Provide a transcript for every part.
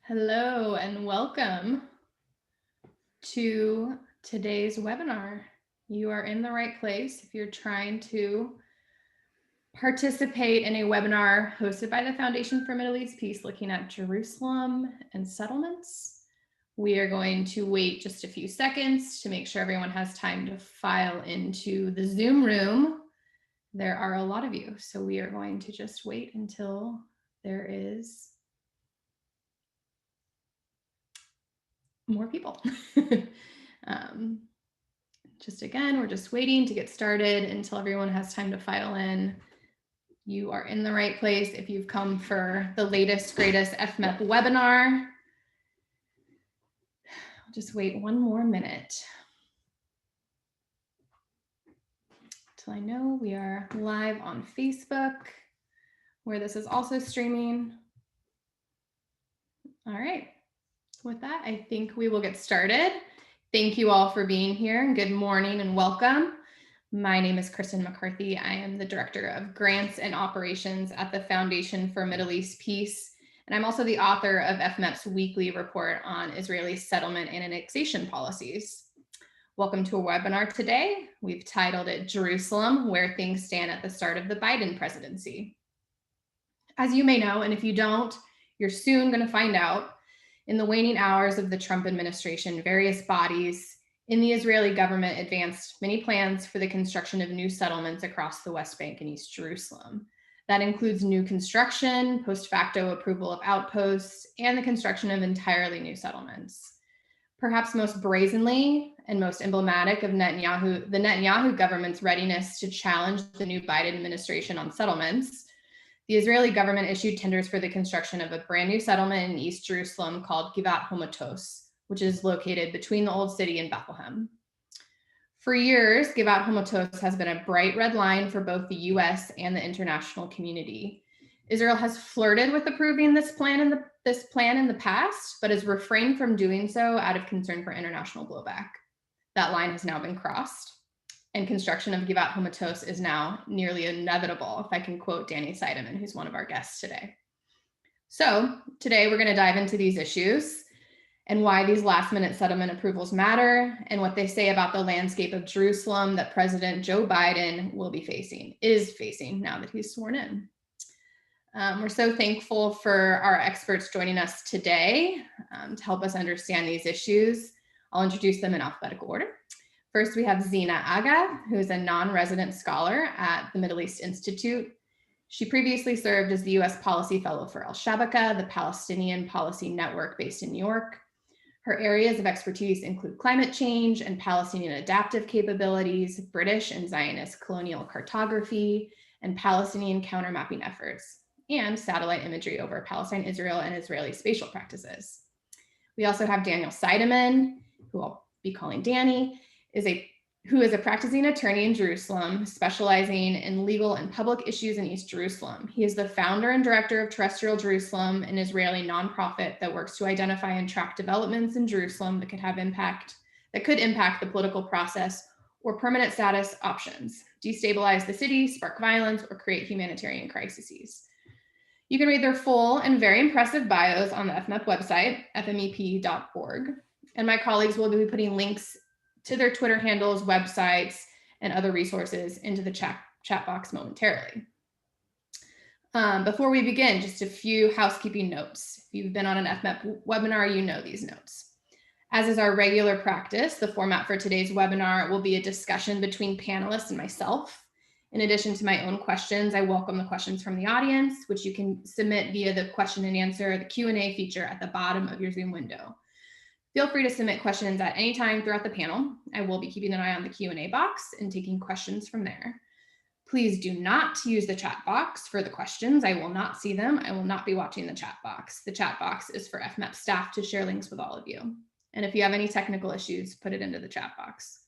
Hello and welcome to today's webinar. You are in the right place if you're trying to participate in a webinar hosted by the Foundation for Middle East Peace looking at Jerusalem and settlements. We are going to wait just a few seconds to make sure everyone has time to file into the Zoom room. There are a lot of you, so we are going to just wait until there is more people. Just again, we're just waiting to get started until everyone has time to file in. You are in the right place if you've come for the latest, greatest FMEP webinar. I'll just wait one more minute till I know we are live on Facebook, where this is also streaming. All right, with that, I think we will get started. Thank you all for being here, and good morning and welcome. My name is Kristen McCarthy. I am the Director of Grants and Operations at the Foundation for Middle East Peace, and I'm also the author of FMEP's weekly report on Israeli settlement and annexation policies. Welcome to a webinar today. We've titled it Jerusalem, Where Things Stand at the Start of the Biden Presidency. As you may know, and if you don't, you're soon going to find out, in the waning hours of the Trump administration, various bodies in the Israeli government advanced many plans for the construction of new settlements across the West Bank and East Jerusalem. That includes new construction, post facto approval of outposts, and the construction of entirely new settlements. Perhaps most brazenly and most emblematic of the Netanyahu government's readiness to challenge the new Biden administration on settlements, the Israeli government issued tenders for the construction of a brand new settlement in East Jerusalem called Givat Hamatos, which is located between the Old City and Bethlehem. For years, Givat Hamatos has been a bright red line for both the US and the international community. Israel has flirted with approving this plan in the past, but has refrained from doing so out of concern for international blowback. That line has now been crossed, and construction of Givat Hamatos is now nearly inevitable, if I can quote Danny Seidemann, who's one of our guests today. So today we're going to dive into these issues and why these last-minute settlement approvals matter, and what they say about the landscape of Jerusalem that President Joe Biden is facing now that he's sworn in. We're so thankful for our experts joining us today to help us understand these issues. I'll introduce them in alphabetical order. First, we have Zena Agha, who is a non-resident scholar at the Middle East Institute. She previously served as the U.S. Policy Fellow for Al-Shabaka, the Palestinian Policy Network based in New York. Her areas of expertise include climate change and Palestinian adaptive capabilities, British and Zionist colonial cartography, and Palestinian countermapping efforts, and satellite imagery over Palestine, Israel, and Israeli spatial practices. We also have Daniel Seidemann, who I'll be calling Danny, who is a practicing attorney in Jerusalem, specializing in legal and public issues in East Jerusalem. He is the founder and director of Terrestrial Jerusalem, an Israeli nonprofit that works to identify and track developments in Jerusalem that could impact the political process or permanent status options, destabilize the city, spark violence, or create humanitarian crises. You can read their full and very impressive bios on the FMEP website, fmep.org. And my colleagues will be putting links to their Twitter handles, websites, and other resources into the chat box momentarily. Before we begin, just a few housekeeping notes. If you've been on an FMEP webinar, you know these notes. As is our regular practice, the format for today's webinar will be a discussion between panelists and myself. In addition to my own questions, I welcome the questions from the audience, which you can submit via the question and answer, the Q&A feature at the bottom of your Zoom window. Feel free to submit questions at any time throughout the panel. I will be keeping an eye on the Q&A box and taking questions from there. Please do not use the chat box for the questions. I will not see them. I will not be watching the chat box. The chat box is for FMEP staff to share links with all of you. And if you have any technical issues, put it into the chat box.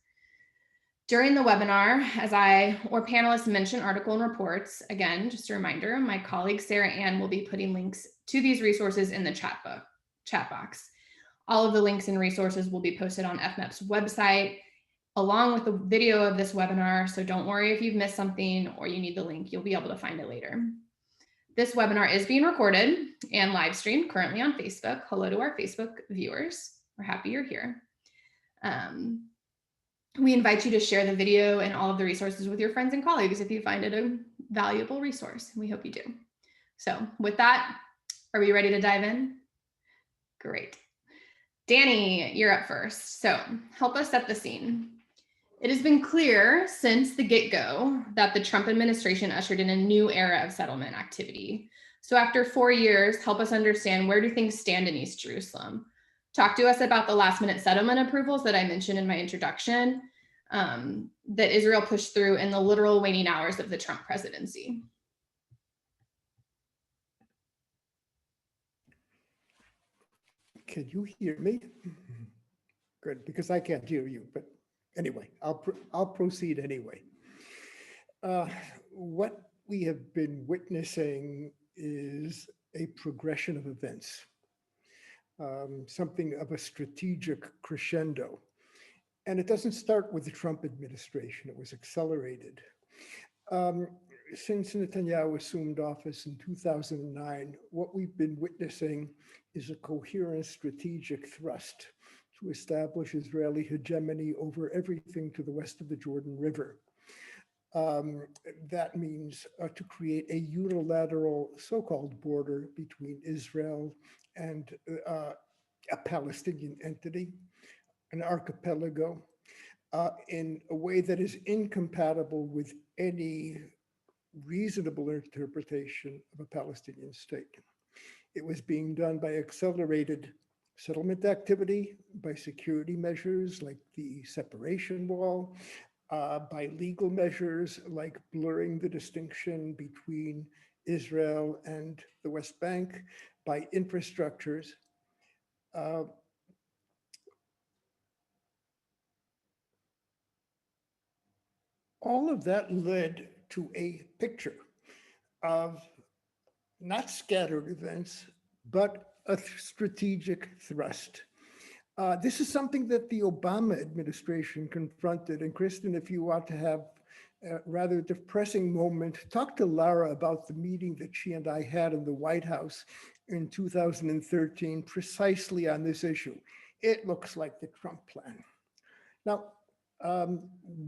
During the webinar, as I or panelists mention article and reports, again, just a reminder, my colleague Sarah Ann will be putting links to these resources in the chat box. All of the links and resources will be posted on FMEP's website, along with the video of this webinar. So don't worry if you've missed something or you need the link, you'll be able to find it later. This webinar is being recorded and live streamed currently on Facebook. Hello to our Facebook viewers. We're happy you're here. We invite you to share the video and all of the resources with your friends and colleagues if you find it a valuable resource. We hope you do. So with that, are we ready to dive in? Great. Danny, you're up first. So help us set the scene. It has been clear since the get-go that the Trump administration ushered in a new era of settlement activity. So after 4 years, help us understand, where do things stand in East Jerusalem? Talk to us about the last-minute settlement approvals that I mentioned in my introduction, that Israel pushed through in the literal waning hours of the Trump presidency. Can you hear me? Good, because I can't hear you, but anyway, I'll proceed anyway. What we have been witnessing is a progression of events, something of a strategic crescendo. And it doesn't start with the Trump administration, it was accelerated. Since Netanyahu assumed office in 2009, what we've been witnessing is a coherent strategic thrust to establish Israeli hegemony over everything to the west of the Jordan River. That means to create a unilateral so-called border between Israel and a Palestinian entity, an archipelago, in a way that is incompatible with any reasonable interpretation of a Palestinian state. It was being done by accelerated settlement activity, by security measures like the separation wall, by legal measures like blurring the distinction between Israel and the West Bank, by infrastructures. All of that led to a picture of not scattered events, but a strategic thrust. This is something that the Obama administration confronted. And Kristin, if you want to have a rather depressing moment, talk to Lara about the meeting that she and I had in the White House in 2013, precisely on this issue. It looks like the Trump plan. Now,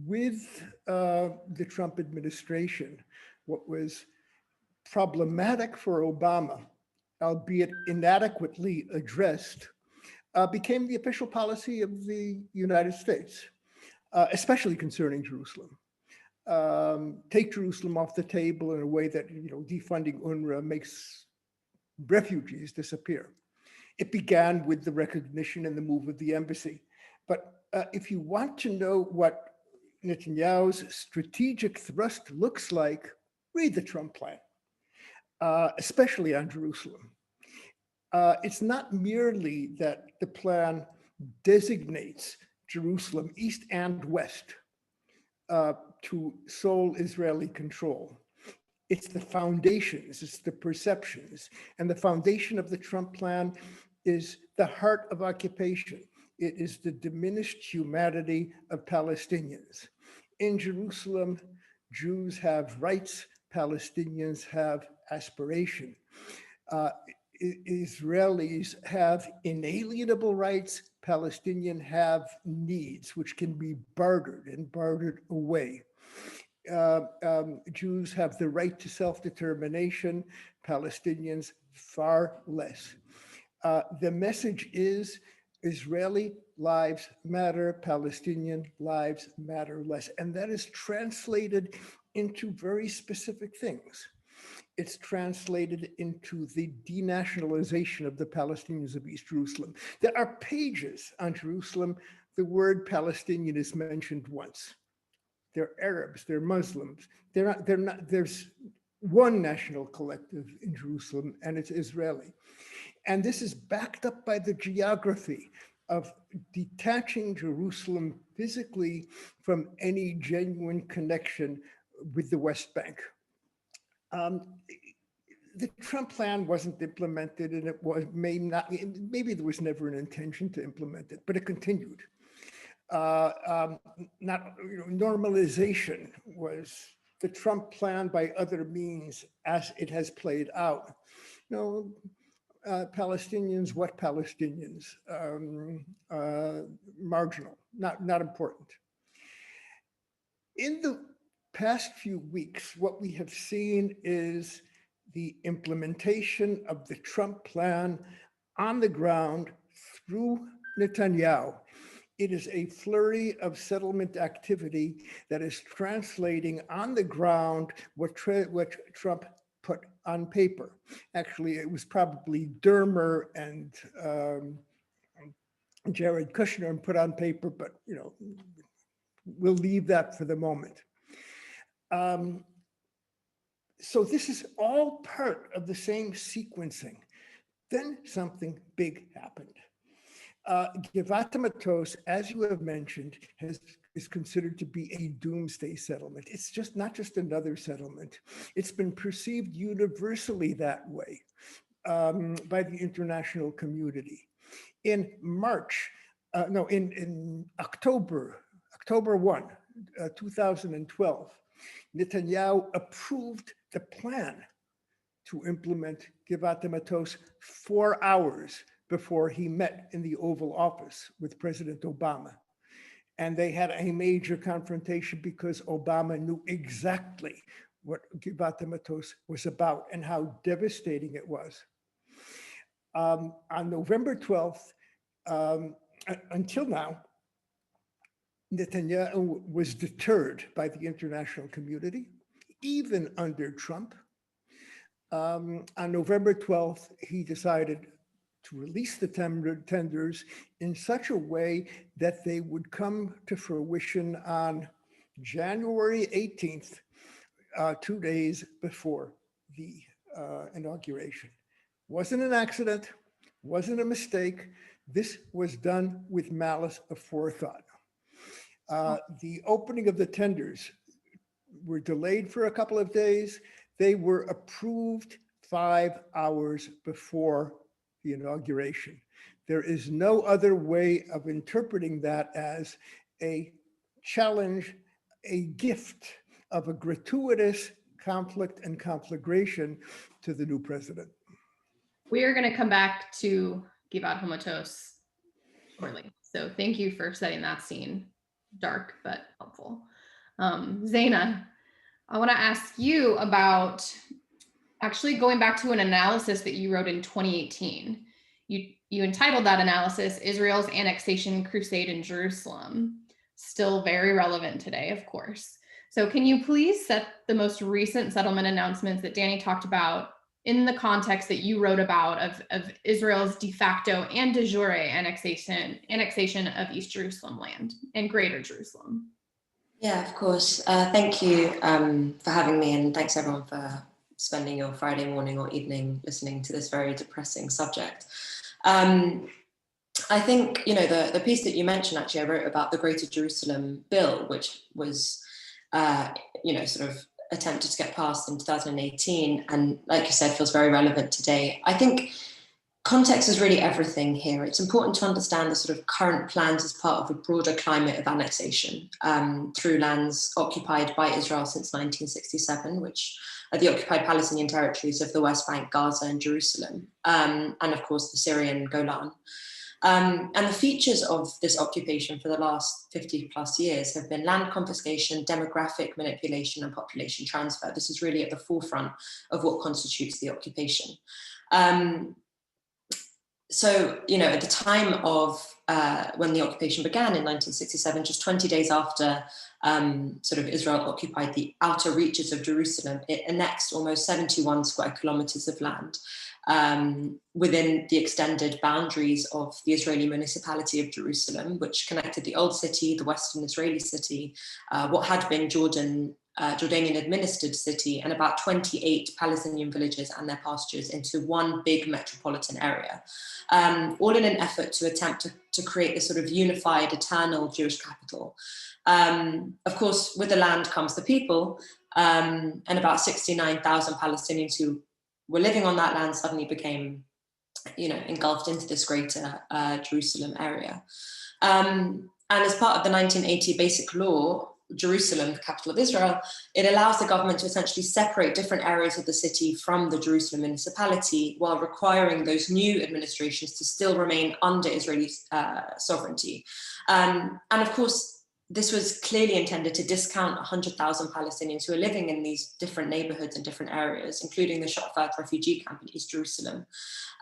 with the Trump administration, what was problematic for Obama, albeit inadequately addressed, became the official policy of the United States, especially concerning Jerusalem. Take Jerusalem off the table in a way that, defunding UNRWA makes refugees disappear. It began with the recognition and the move of the embassy. But if you want to know what Netanyahu's strategic thrust looks like, read the Trump plan, especially on Jerusalem. It's not merely that the plan designates Jerusalem, east and west, to sole Israeli control. It's the foundations, it's the perceptions. And the foundation of the Trump plan is the heart of occupation. It is the diminished humanity of Palestinians. In Jerusalem, Jews have rights, Palestinians have aspiration. Israelis have inalienable rights, Palestinians have needs, which can be bartered and bartered away. Jews have the right to self-determination, Palestinians far less. The message is Israeli lives matter, Palestinian lives matter less. And that is translated into very specific things. It's translated into the denationalization of the Palestinians of East Jerusalem. There are pages on Jerusalem, the word Palestinian is mentioned once. They're Arabs, they're Muslims. They're not, there's one national collective in Jerusalem, and it's Israeli. And this is backed up by the geography of detaching Jerusalem physically from any genuine connection with the West Bank. The Trump plan wasn't implemented, and it was maybe there was never an intention to implement it, but it continued. Normalization was the Trump plan by other means as it has played out. Palestinians, what Palestinians? Marginal, not important. In the past few weeks, what we have seen is the implementation of the Trump plan on the ground through Netanyahu. It is a flurry of settlement activity that is translating on the ground what Trump put on paper. Actually, it was probably Dermer and Jared Kushner put on paper, but we'll leave that for the moment. So this is all part of the same sequencing. Then something big happened. Givat Hamatos, as you have mentioned, is considered to be a doomsday settlement. It's not just another settlement. It's been perceived universally that way by the international community. In October 1, 2012, Netanyahu approved the plan to implement Givat Hamatos 4 hours before he met in the Oval Office with President Obama. And they had a major confrontation because Obama knew exactly what Givat Hamatos was about and how devastating it was. On November 12th, until now, Netanyahu was deterred by the international community, even under Trump. On November 12th, he decided to release the tenders in such a way that they would come to fruition on January 18th, 2 days before the inauguration. Wasn't an accident, wasn't a mistake. This was done with malice aforethought. The opening of the tenders were delayed for a couple of days. They were approved 5 hours before the inauguration. There is no other way of interpreting that as a challenge, a gift of a gratuitous conflict and conflagration to the new president. We are going to come back to Givat Hamatos shortly. So thank you for setting that scene. Dark, but helpful. Zena, I want to ask you about actually going back to an analysis that you wrote in 2018. You entitled that analysis, Israel's Annexation Crusade in Jerusalem, still very relevant today, of course. So can you please set the most recent settlement announcements that Danny talked about in the context that you wrote about of Israel's de facto and de jure annexation of East Jerusalem land and Greater Jerusalem? Yeah, of course. Thank you for having me, and thanks everyone for spending your Friday morning or evening listening to this very depressing subject. I think, the piece that you mentioned, actually, I wrote about the Greater Jerusalem bill, which was, sort of attempted to get passed in 2018. And like you said, feels very relevant today. I think context is really everything here. It's important to understand the sort of current plans as part of a broader climate of annexation through lands occupied by Israel since 1967, which are the occupied Palestinian territories of the West Bank, Gaza, and Jerusalem, and of course the Syrian Golan. And the features of this occupation for the last 50 plus years have been land confiscation, demographic manipulation, and population transfer. This is really at the forefront of what constitutes the occupation. So, at the time of when the occupation began in 1967, just 20 days after sort of Israel occupied the outer reaches of Jerusalem, it annexed almost 71 square kilometers of land within the extended boundaries of the Israeli municipality of Jerusalem, which connected the old city, the Western Israeli city, what had been Jordanian administered city, and about 28 Palestinian villages and their pastures into one big metropolitan area, all in an effort to attempt to create this sort of unified, eternal Jewish capital. Of course, with the land comes the people, and about 69,000 Palestinians who were living on that land suddenly became, engulfed into this greater Jerusalem area. And as part of the 1980 Basic Law, Jerusalem, the capital of Israel, it allows the government to essentially separate different areas of the city from the Jerusalem municipality while requiring those new administrations to still remain under Israeli sovereignty. And of course, this was clearly intended to discount 100,000 Palestinians who are living in these different neighborhoods and different areas, including the Shafat refugee camp in East Jerusalem,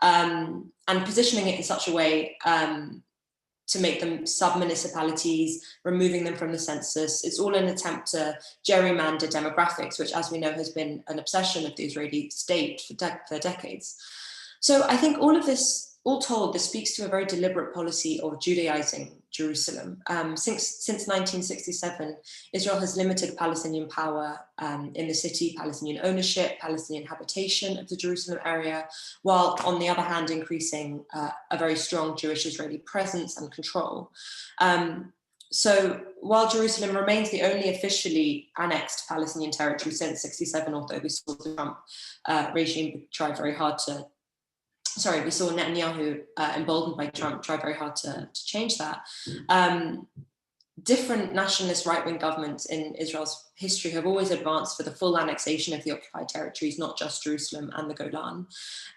and positioning it in such a way to make them sub-municipalities, removing them from the census. It's all an attempt to gerrymander demographics, which, as we know, has been an obsession of the Israeli state for decades. So I think all of this, all told, this speaks to a very deliberate policy of Judaizing Jerusalem. Since 1967, Israel has limited Palestinian power in the city, Palestinian ownership, Palestinian habitation of the Jerusalem area, while on the other hand, increasing a very strong Jewish-Israeli presence and control. So while Jerusalem remains the only officially annexed Palestinian territory since 1967, although we saw the Trump regime try very hard to we saw Netanyahu, emboldened by Trump, try very hard to change that. Different nationalist right-wing governments in Israel's history have always advanced for the full annexation of the occupied territories, not just Jerusalem and the Golan.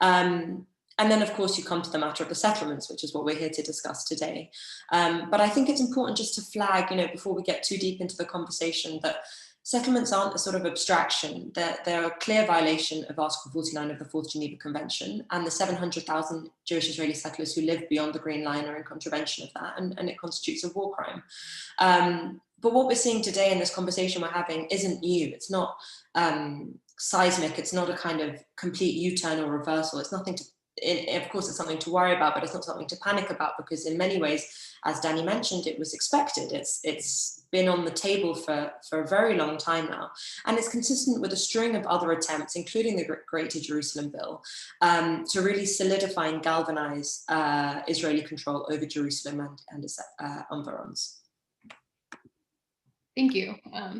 And then, of course, you come to the matter of the settlements, which is what we're here to discuss today. But I think it's important just to flag, before we get too deep into the conversation, that settlements aren't a sort of abstraction. They're a clear violation of Article 49 of the Fourth Geneva Convention, and the 700,000 Jewish Israeli settlers who live beyond the Green Line are in contravention of that, and it constitutes a war crime. But what we're seeing today in this conversation we're having isn't new. It's not seismic. It's not a kind of complete U-turn or reversal. It's nothing to, of course, it's something to worry about, but it's not something to panic about, because in many ways, as Danny mentioned, it was expected. It's been on the table for a very long time now. And it's consistent with a string of other attempts, including the Greater Jerusalem Bill, to really solidify and galvanize Israeli control over Jerusalem and its environs. Thank you.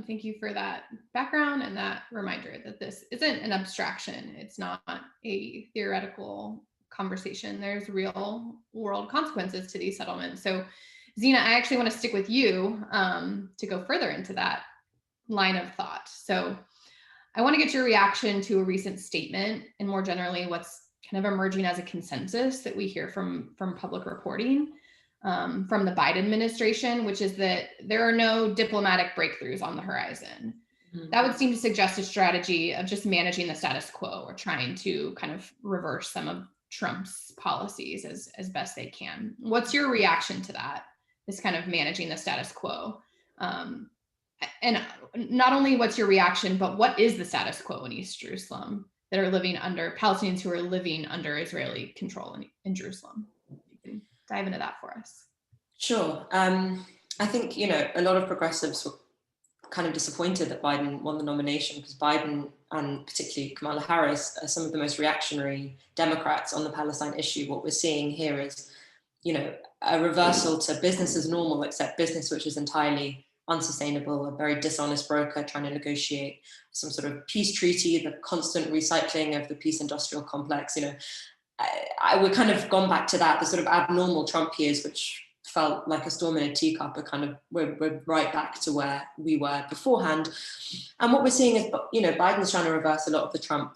Thank you for that background and that reminder that this isn't an abstraction. It's not a theoretical conversation. There's real world consequences to these settlements. So Zena, I actually want to stick with you to go further into that line of thought. So I want to get your reaction to a recent statement, and more generally, what's kind of emerging as a consensus that we hear from public reporting from the Biden administration, which is that there are no diplomatic breakthroughs on the horizon. Mm-hmm. That would seem to suggest a strategy of just managing the status quo, or trying to kind of reverse some of Trump's policies as best they can. What's your reaction to that? This kind of managing the status quo. And not only what's your reaction, but what is the status quo in East Jerusalem that are living under Palestinians who are living under Israeli control in Jerusalem? You can dive into that for us. Sure. I think, a lot of progressives were kind of disappointed that Biden won the nomination, because Biden and particularly Kamala Harris are some of the most reactionary Democrats on the Palestine issue. What we're seeing here is, a reversal to business as normal, except business which is entirely unsustainable, a very dishonest broker trying to negotiate some sort of peace treaty, the constant recycling of the peace industrial complex. We're kind of gone back to that, the sort of abnormal Trump years, which felt like a storm in a teacup, we're right back to where we were beforehand. And what we're seeing is, Biden's trying to reverse a lot of the Trump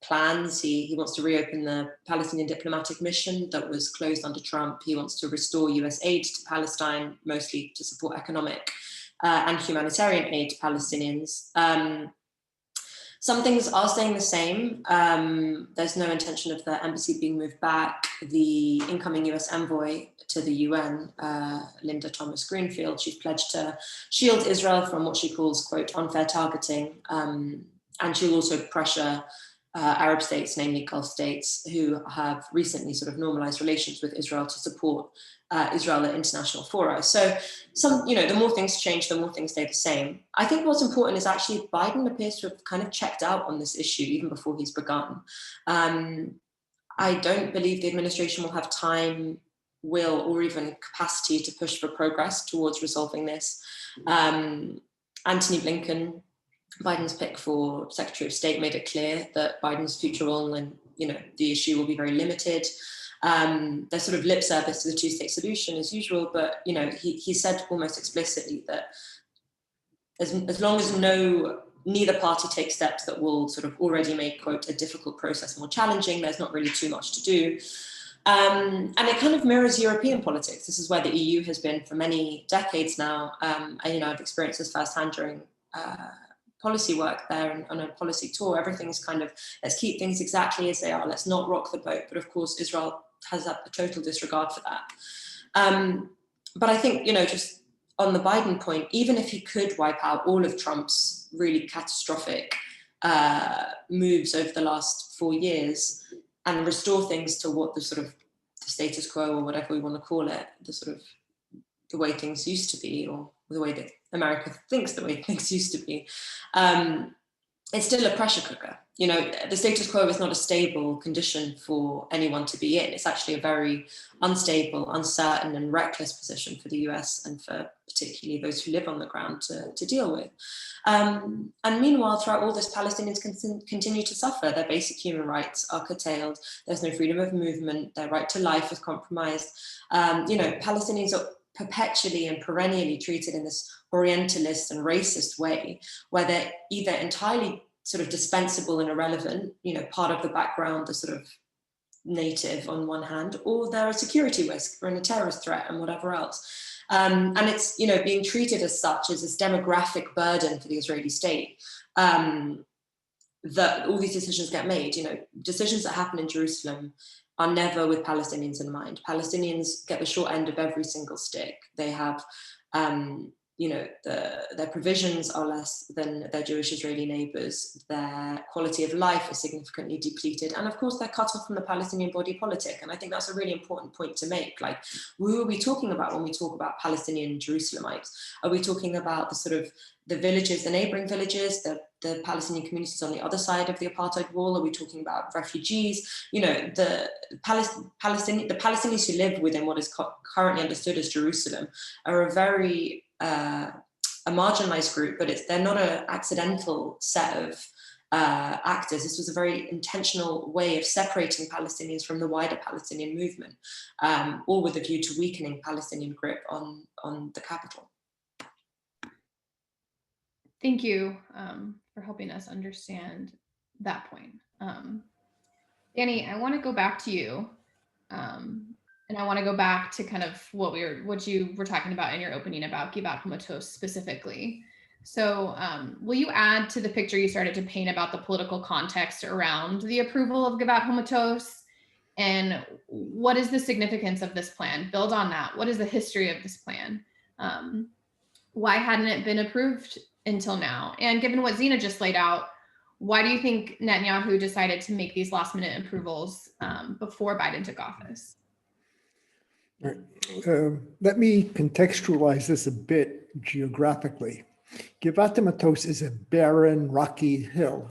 plans. He wants to reopen the Palestinian diplomatic mission that was closed under Trump. He wants to restore US aid to Palestine, mostly to support economic and humanitarian aid to Palestinians. Some things are staying the same. There's no intention of the embassy being moved back. The incoming US envoy to the UN, Linda Thomas-Greenfield, she's pledged to shield Israel from what she calls, quote, unfair targeting. And she'll also pressure Arab states, namely Gulf states, who have recently sort of normalized relations with Israel to support Israel at international fora. So the more things change, the more things stay the same. I think what's important is actually Biden appears to have kind of checked out on this issue even before he's begun. I don't believe the administration will have time, will, or even capacity to push for progress towards resolving this. Antony Blinken, Biden's pick for Secretary of State, made it clear that Biden's future role and the issue will be very limited. There's sort of lip service to the two-state solution as usual, but he said almost explicitly that as long as neither party takes steps that will sort of already make, quote, a difficult process more challenging, there's not really too much to do. And it kind of mirrors European politics. This is where the EU has been for many decades now. And, I've experienced this firsthand during policy work there and on a policy tour. Everything's kind of, let's keep things exactly as they are. Let's not rock the boat. But of course, Israel has a total disregard for that. But I think, just on the Biden point, even if he could wipe out all of Trump's really catastrophic moves over the last 4 years and restore things to what the sort of the status quo, or whatever we want to call it, the way things used to be, or the way that America thinks the way things used to be, it's still a pressure cooker. The status quo is not a stable condition for anyone to be in. It's actually a very unstable, uncertain, and reckless position for the US and for particularly those who live on the ground to deal with. And meanwhile, throughout all this, Palestinians continue to suffer. Their basic human rights are curtailed. There's no freedom of movement. Their right to life is compromised. Palestinians are perpetually and perennially treated in this Orientalist and racist way, where they're either entirely sort of dispensable and irrelevant, part of the background, the sort of native on one hand, or they're a security risk or a terrorist threat and whatever else. And it's, being treated as such as this demographic burden for the Israeli state, that all these decisions get made. Decisions that happen in Jerusalem are never with Palestinians in mind. Palestinians get the short end of every single stick. They have, their provisions are less than their Jewish Israeli neighbors. Their quality of life is significantly depleted. And of course, they're cut off from the Palestinian body politic. And I think that's a really important point to make. Like, who are we talking about when we talk about Palestinian Jerusalemites? Are we talking about the villages, the neighboring villages, the Palestinian communities on the other side of the apartheid wall? Are we talking about refugees? The Palestinians who live within what is currently understood as Jerusalem are a very a marginalized group, but they're not an accidental set of actors. This was a very intentional way of separating Palestinians from the wider Palestinian movement, all with a view to weakening Palestinian grip on the capital. Thank you for helping us understand that point. Danny, I want to go back to you. And I want to go back to kind of what you were talking about in your opening about Givat Hamatos specifically. So will you add to the picture you started to paint about the political context around the approval of Givat Hamatos? And what is the significance of this plan? Build on that. What is the history of this plan? Why hadn't it been approved until now? And given what Zena just laid out, why do you think Netanyahu decided to make these last minute approvals before Biden took office? Let me contextualize this a bit geographically. Givat Hamatos is a barren, rocky hill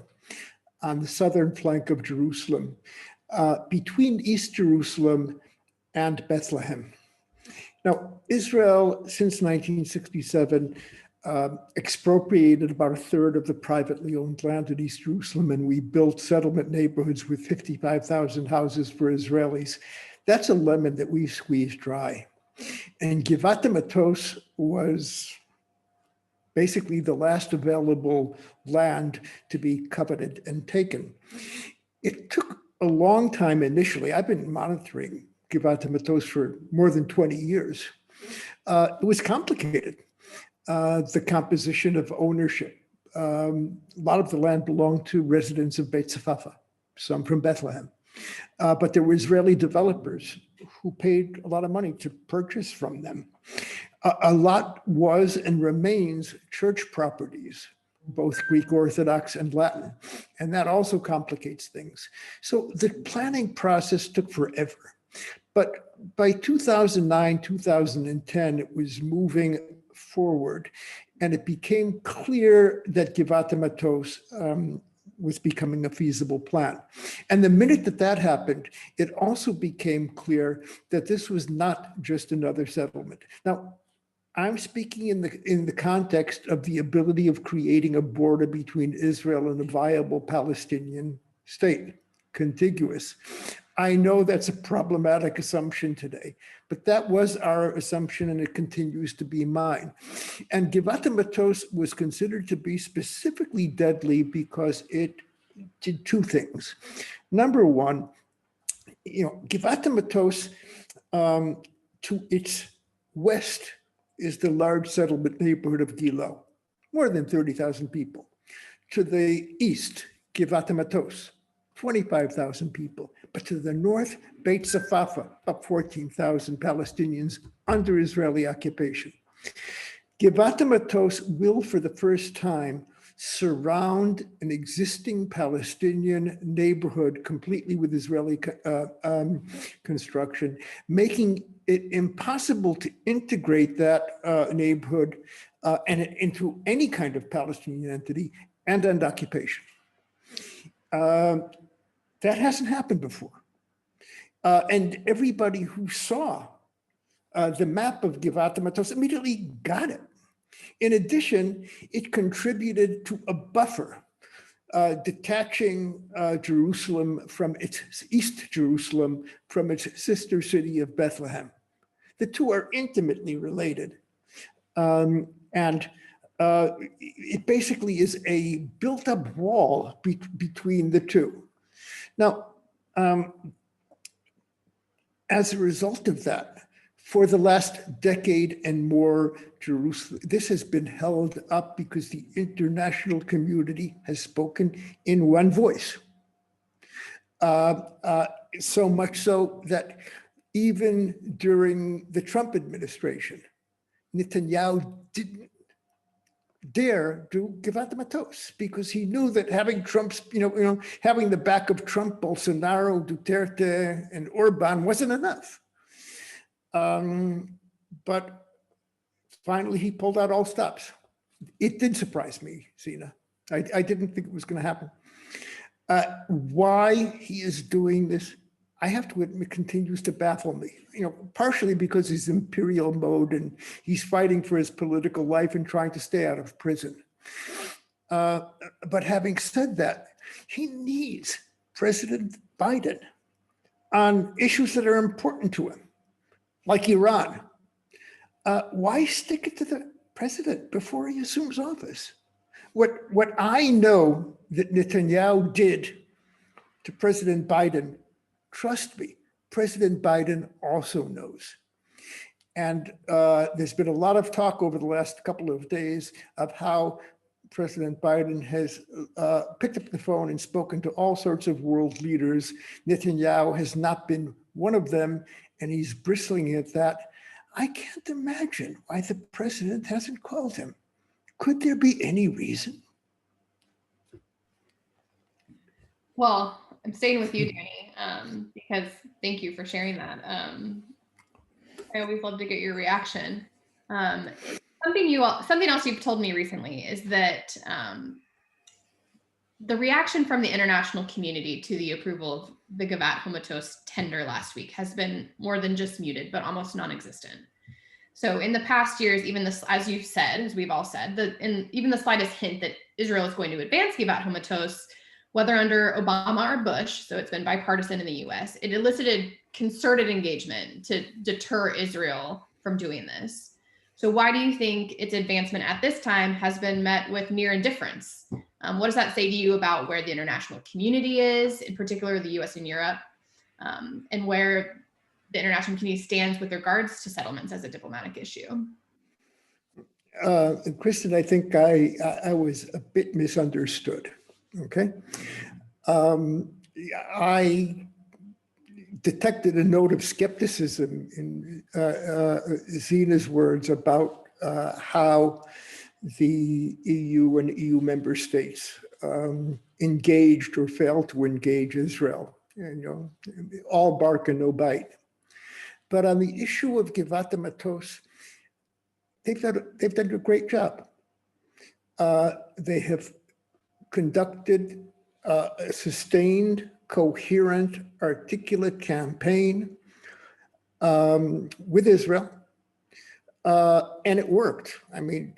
on the southern flank of Jerusalem, between East Jerusalem and Bethlehem. Now, Israel, since 1967, expropriated about a third of the privately owned land in East Jerusalem, and we built settlement neighborhoods with 55,000 houses for Israelis. That's a lemon that we squeezed dry. And Givat Hamatos was basically the last available land to be coveted and taken. It took a long time initially. I've been monitoring Givat Hamatos for more than 20 years. It was complicated. The composition of ownership. A lot of the land belonged to residents of Beit Safafa, some from Bethlehem. But there were Israeli developers who paid a lot of money to purchase from them. A lot was and remains church properties, both Greek Orthodox and Latin. And that also complicates things. So the planning process took forever. But by 2009, 2010, it was moving forward. And it became clear that Givat Hamatos was becoming a feasible plan. And the minute that happened, it also became clear that this was not just another settlement. Now, I'm speaking in the context of the ability of creating a border between Israel and a viable Palestinian state, contiguous. I know that's a problematic assumption today, but that was our assumption and it continues to be mine. And Givat Hamatos was considered to be specifically deadly because it did two things. Number one, Givat Hamatos to its west is the large settlement neighborhood of Gilo, more than 30,000 people. To the east, Givat Hamatos, 25,000 people. But to the north, Beit Safafa, up 14,000 Palestinians under Israeli occupation. Givat Hamatos will, for the first time, surround an existing Palestinian neighborhood completely with Israeli construction, making it impossible to integrate that neighborhood and into any kind of Palestinian entity and end occupation. That hasn't happened before. And everybody who saw the map of Givat Hamatos immediately got it. In addition, it contributed to a buffer, detaching Jerusalem from East Jerusalem from its sister city of Bethlehem. The two are intimately related. It basically is a built-up wall between the two. Now, as a result of that, for the last decade and more, this has been held up because the international community has spoken in one voice. So much so that even during the Trump administration, Netanyahu didn't dare do Givat Hamatos because he knew that having Trump's, having the back of Trump, Bolsonaro, Duterte, and Orban wasn't enough. But finally, he pulled out all stops. It did surprise me, Zena. I didn't think it was going to happen. Why he is doing this, I have to admit, continues to baffle me. Partially because he's imperial mode and he's fighting for his political life and trying to stay out of prison. But having said that, he needs President Biden on issues that are important to him, like Iran. Why stick it to the president before he assumes office? What I know that Netanyahu did to President Biden, trust me, President Biden also knows. And there's been a lot of talk over the last couple of days of how President Biden has picked up the phone and spoken to all sorts of world leaders. Netanyahu has not been one of them, and he's bristling at that. I can't imagine why the president hasn't called him. Could there be any reason? Well, I'm staying with you, Danny, because thank you for sharing that. I always love to get your reaction. Something else you've told me recently is that the reaction from the international community to the approval of the Givat Hamatos tender last week has been more than just muted, but almost non-existent. So in the past years, even this, as you've said, as we've all said, even the slightest hint that Israel is going to advance Givat Hamatos, whether under Obama or Bush, so it's been bipartisan in the US, it elicited concerted engagement to deter Israel from doing this. So why do you think its advancement at this time has been met with near indifference? What does that say to you about where the international community is, in particular the US and Europe, and where the international community stands with regards to settlements as a diplomatic issue? Kristin, I think I was a bit misunderstood. Okay. I detected a note of skepticism in Zena's words about how the EU and EU member states engaged or failed to engage Israel. All bark and no bite. But on the issue of Givat Hamatos, they've done a great job. They have conducted a sustained, coherent, articulate campaign with Israel, and it worked. I mean,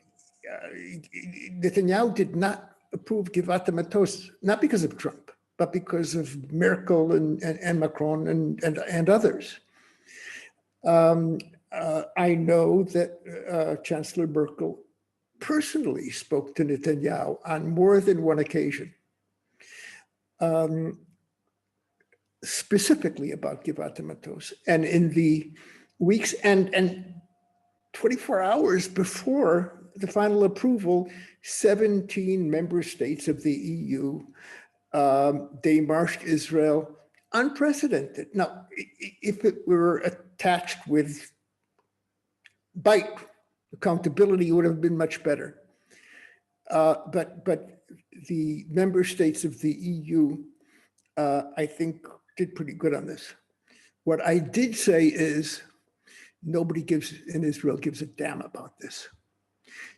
Netanyahu did not approve Givat Hamatos, not because of Trump, but because of Merkel and Macron and others. I know that Chancellor Merkel personally spoke to Netanyahu on more than one occasion, specifically about Givat Hamatos. And in the weeks and 24 hours before the final approval, 17 member states of the EU demarched Israel, unprecedented. Now, if it were attached with bite accountability, it would have been much better. But the member states of the EU, I think, did pretty good on this. What I did say is nobody in Israel gives a damn about this.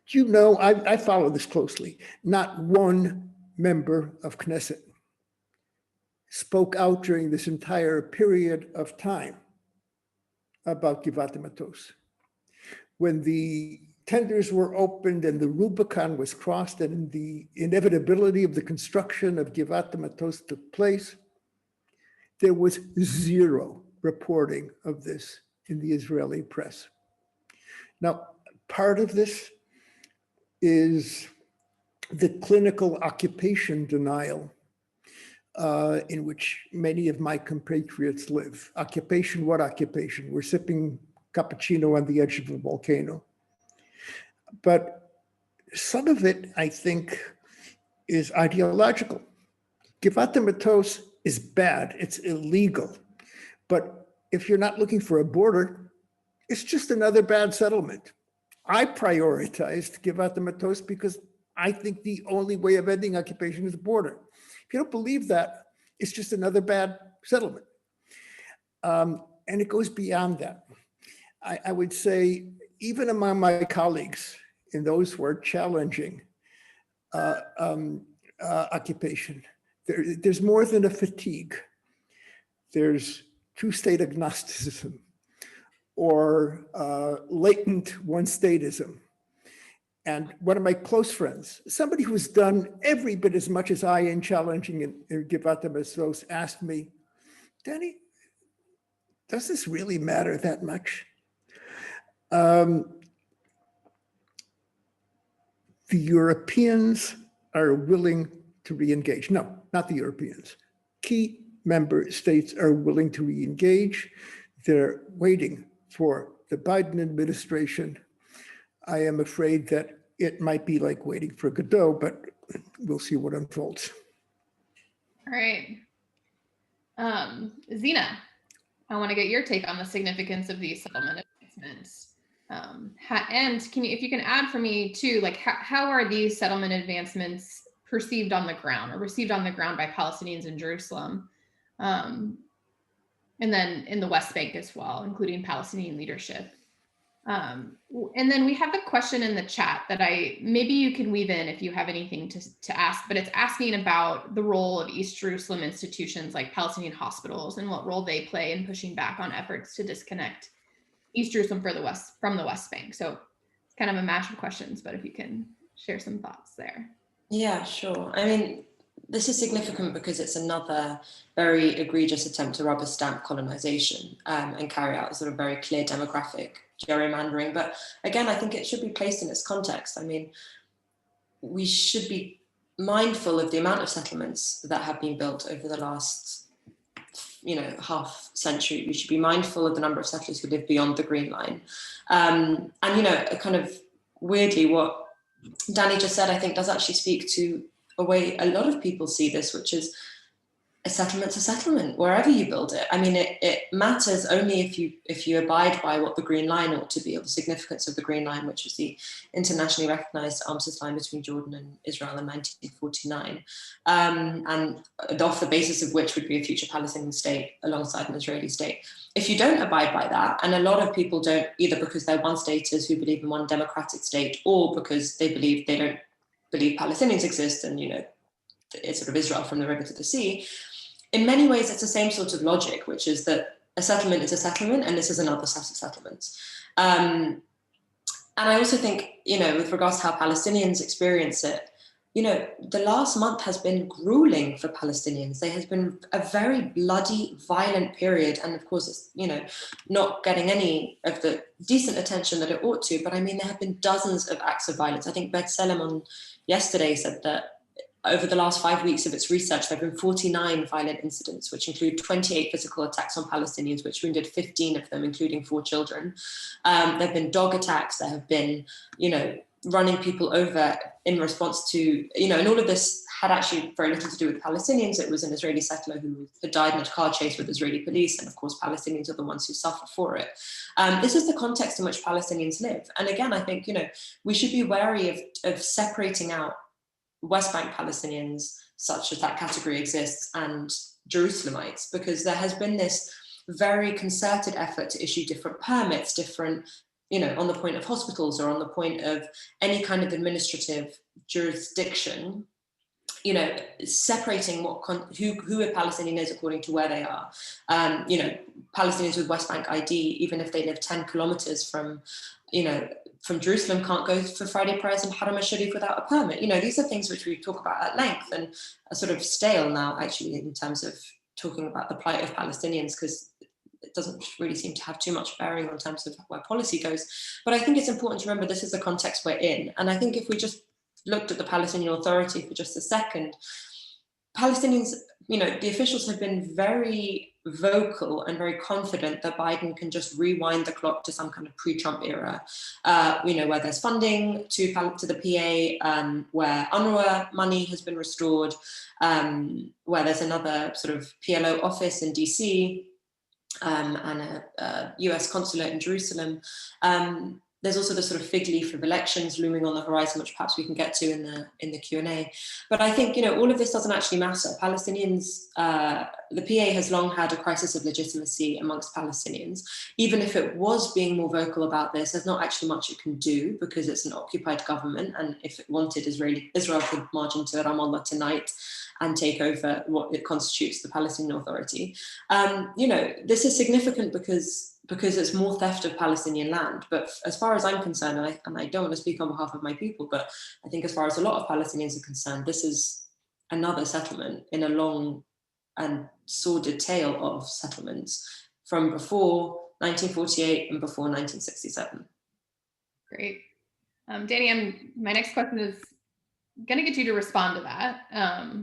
Do you know, I follow this closely, not one member of Knesset spoke out during this entire period of time about Givat Hamatos. When the tenders were opened and the Rubicon was crossed and the inevitability of the construction of Givat Hamatos took place, there was zero reporting of this in the Israeli press. Now, part of this is the clinical occupation denial in which many of my compatriots live. Occupation, what occupation? We're sipping cappuccino on the edge of a volcano. But some of it, I think, is ideological. Givat Hamatos is bad, it's illegal. But if you're not looking for a border, it's just another bad settlement. I prioritized Givat Hamatos because I think the only way of ending occupation is a border. If you don't believe that, it's just another bad settlement. And it goes beyond that. I would say, even among my colleagues, in those who are challenging occupation, there's more than a fatigue. There's two-state agnosticism or latent one-statism. And one of my close friends, somebody who's done every bit as much as I in challenging in Givat Hamatos, asked me, Danny, does this really matter that much? The Europeans are willing to re-engage. No, not the Europeans. Key member states are willing to re-engage. They're waiting for the Biden administration. I am afraid that it might be like waiting for Godot, but we'll see what unfolds. All right. Zena, I want to get your take on the significance of these settlement advancements. And if you can add for me too, like how are these settlement advancements perceived on the ground or received on the ground by Palestinians in Jerusalem? And then in the West Bank as well, including Palestinian leadership. And then we have a question in the chat that maybe you can weave in if you have anything to ask, but it's asking about the role of East Jerusalem institutions like Palestinian hospitals and what role they play in pushing back on efforts to disconnect East Jerusalem from the West Bank. So it's kind of a mash of questions, but if you can share some thoughts there. Yeah, sure. I mean, this is significant because it's another very egregious attempt to rubber stamp colonization and carry out a sort of very clear demographic gerrymandering. But again, I think it should be placed in its context. I mean, we should be mindful of the amount of settlements that have been built over the last, half century. We should be mindful of the number of settlers who live beyond the Green Line. And, kind of weirdly, what Danny just said, I think does actually speak to a way a lot of people see this, which is a settlement's a settlement wherever you build it. I mean, it matters only if you abide by what the Green Line ought to be, or the significance of the Green Line, which is the internationally recognized armistice line between Jordan and Israel in 1949, and off the basis of which would be a future Palestinian state alongside an Israeli state. If you don't abide by that, and a lot of people don't, either because they're one-staters who believe in one democratic state, or because they don't believe Palestinians exist and, it's sort of Israel from the river to the sea. In many ways, it's the same sort of logic, which is that a settlement is a settlement, and this is another set of settlements. And I also think, with regards to how Palestinians experience it, the last month has been grueling for Palestinians. There has been a very bloody, violent period. And of course, it's, not getting any of the decent attention that it ought to. But I mean, there have been dozens of acts of violence. I think Seidemann yesterday said that over the last 5 weeks of its research, there have been 49 violent incidents, which include 28 physical attacks on Palestinians, which wounded 15 of them, including 4 children. There have been dog attacks. There have been, running people over in response to, and all of this had actually very little to do with Palestinians. It was an Israeli settler who had died in a car chase with Israeli police. And of course, Palestinians are the ones who suffer for it. This is the context in which Palestinians live. And again, I think, we should be wary of separating out West Bank Palestinians, such as that category exists, and Jerusalemites, because there has been this very concerted effort to issue different permits, different, on the point of hospitals or on the point of any kind of administrative jurisdiction, separating who a Palestinian is according to where they are. Palestinians with West Bank ID, even if they live 10 kilometers from Jerusalem, can't go for Friday prayers in Haram al-Sharif without a permit. These are things which we talk about at length and are sort of stale now, actually, in terms of talking about the plight of Palestinians, because it doesn't really seem to have too much bearing on terms of where policy goes. But I think it's important to remember this is the context we're in. And I think if we just looked at the Palestinian Authority for just a second, Palestinians, the officials have been very vocal and very confident that Biden can just rewind the clock to some kind of pre-Trump era, where there's funding to the PA, where UNRWA money has been restored, where there's another sort of PLO office in DC, and a US consulate in Jerusalem. There's also the sort of fig leaf of elections looming on the horizon, which perhaps we can get to in the Q&A. But I think, all of this doesn't actually matter. Palestinians, the PA has long had a crisis of legitimacy amongst Palestinians. Even if it was being more vocal about this, there's not actually much it can do because it's an occupied government. And if it wanted, Israel could march into Ramallah tonight and take over what it constitutes the Palestinian Authority. This is significant because it's more theft of Palestinian land. But as far as I'm concerned, and I don't want to speak on behalf of my people, but I think as far as a lot of Palestinians are concerned, this is another settlement in a long and sordid tale of settlements from before 1948 and before 1967. Great. Danny, my next question is going to get you to respond to that,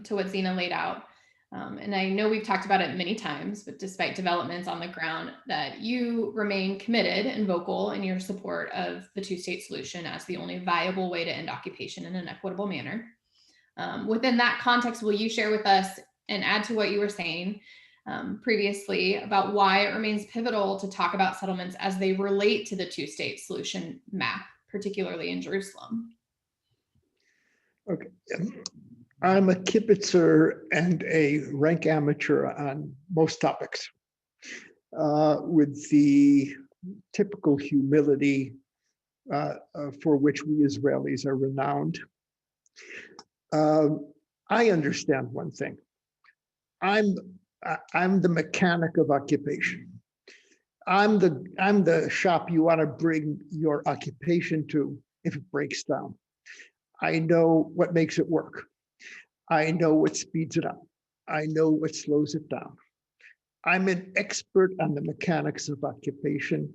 to what Zena laid out. And I know we've talked about it many times, but despite developments on the ground, that you remain committed and vocal in your support of the two-state solution as the only viable way to end occupation in an equitable manner. Within that context, will you share with us and add to what you were saying previously about why it remains pivotal to talk about settlements as they relate to the two-state solution map, particularly in Jerusalem? Okay. I'm a kibitzer and a rank amateur on most topics, with the typical humility for which we Israelis are renowned. I understand one thing. I'm the mechanic of occupation. I'm the shop you want to bring your occupation to if it breaks down. I know what makes it work. I know what speeds it up. I know what slows it down. I'm an expert on the mechanics of occupation.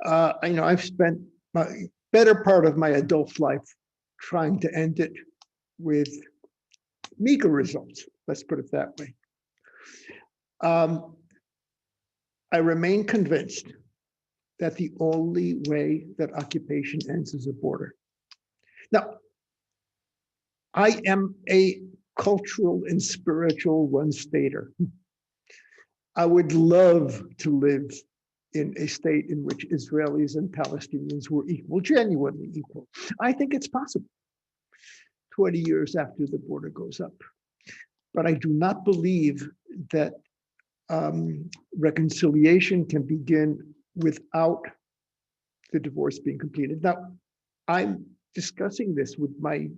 I've spent my better part of my adult life trying to end it with meager results. Let's put it that way. I remain convinced that the only way that occupation ends is a border. Now, I am a cultural and spiritual one-stater. I would love to live in a state in which Israelis and Palestinians were equal, genuinely equal. I think it's possible 20 years after the border goes up. But I do not believe that reconciliation can begin without the divorce being completed. Now, I'm discussing this with my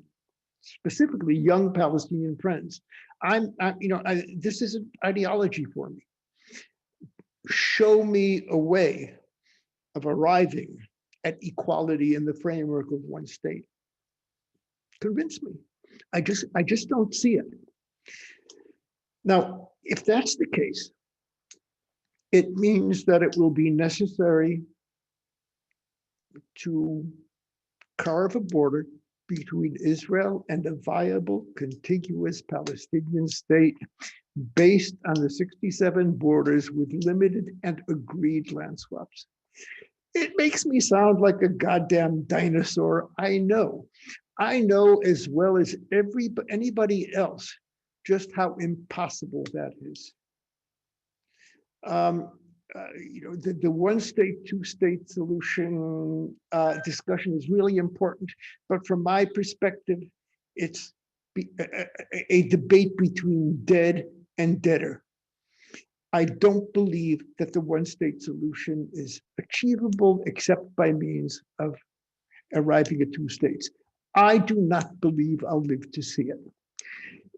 specifically young Palestinian friends. This is an ideology for me. Show me a way of arriving at equality in the framework of one state. Convince me. I just don't see it. Now, if that's the case, it means that it will be necessary to carve a border between Israel and a viable, contiguous Palestinian state based on the 67 borders with limited and agreed land swaps. It makes me sound like a goddamn dinosaur. I know as well as anybody else just how impossible that is. The one state, two state solution discussion is really important, but from my perspective, it's a debate between dead and deader. I don't believe that the one state solution is achievable except by means of arriving at two states. I do not believe I'll live to see it.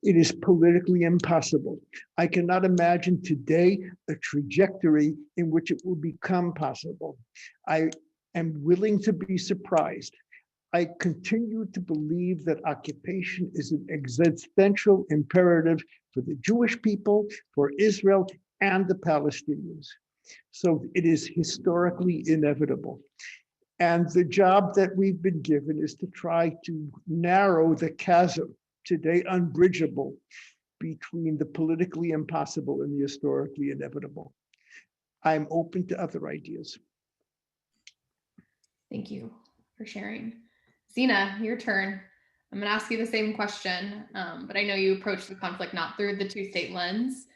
It is politically impossible. I cannot imagine today a trajectory in which it will become possible. I am willing to be surprised. I continue to believe that occupation is an existential imperative for the Jewish people, for Israel, and the Palestinians. So it is historically inevitable. And the job that we've been given is to try to narrow the chasm, today unbridgeable, between the politically impossible and the historically inevitable. I'm open to other ideas. Thank you for sharing. Zena, your turn. I'm going to ask you the same question, but I know you approach the conflict not through the two-state lens.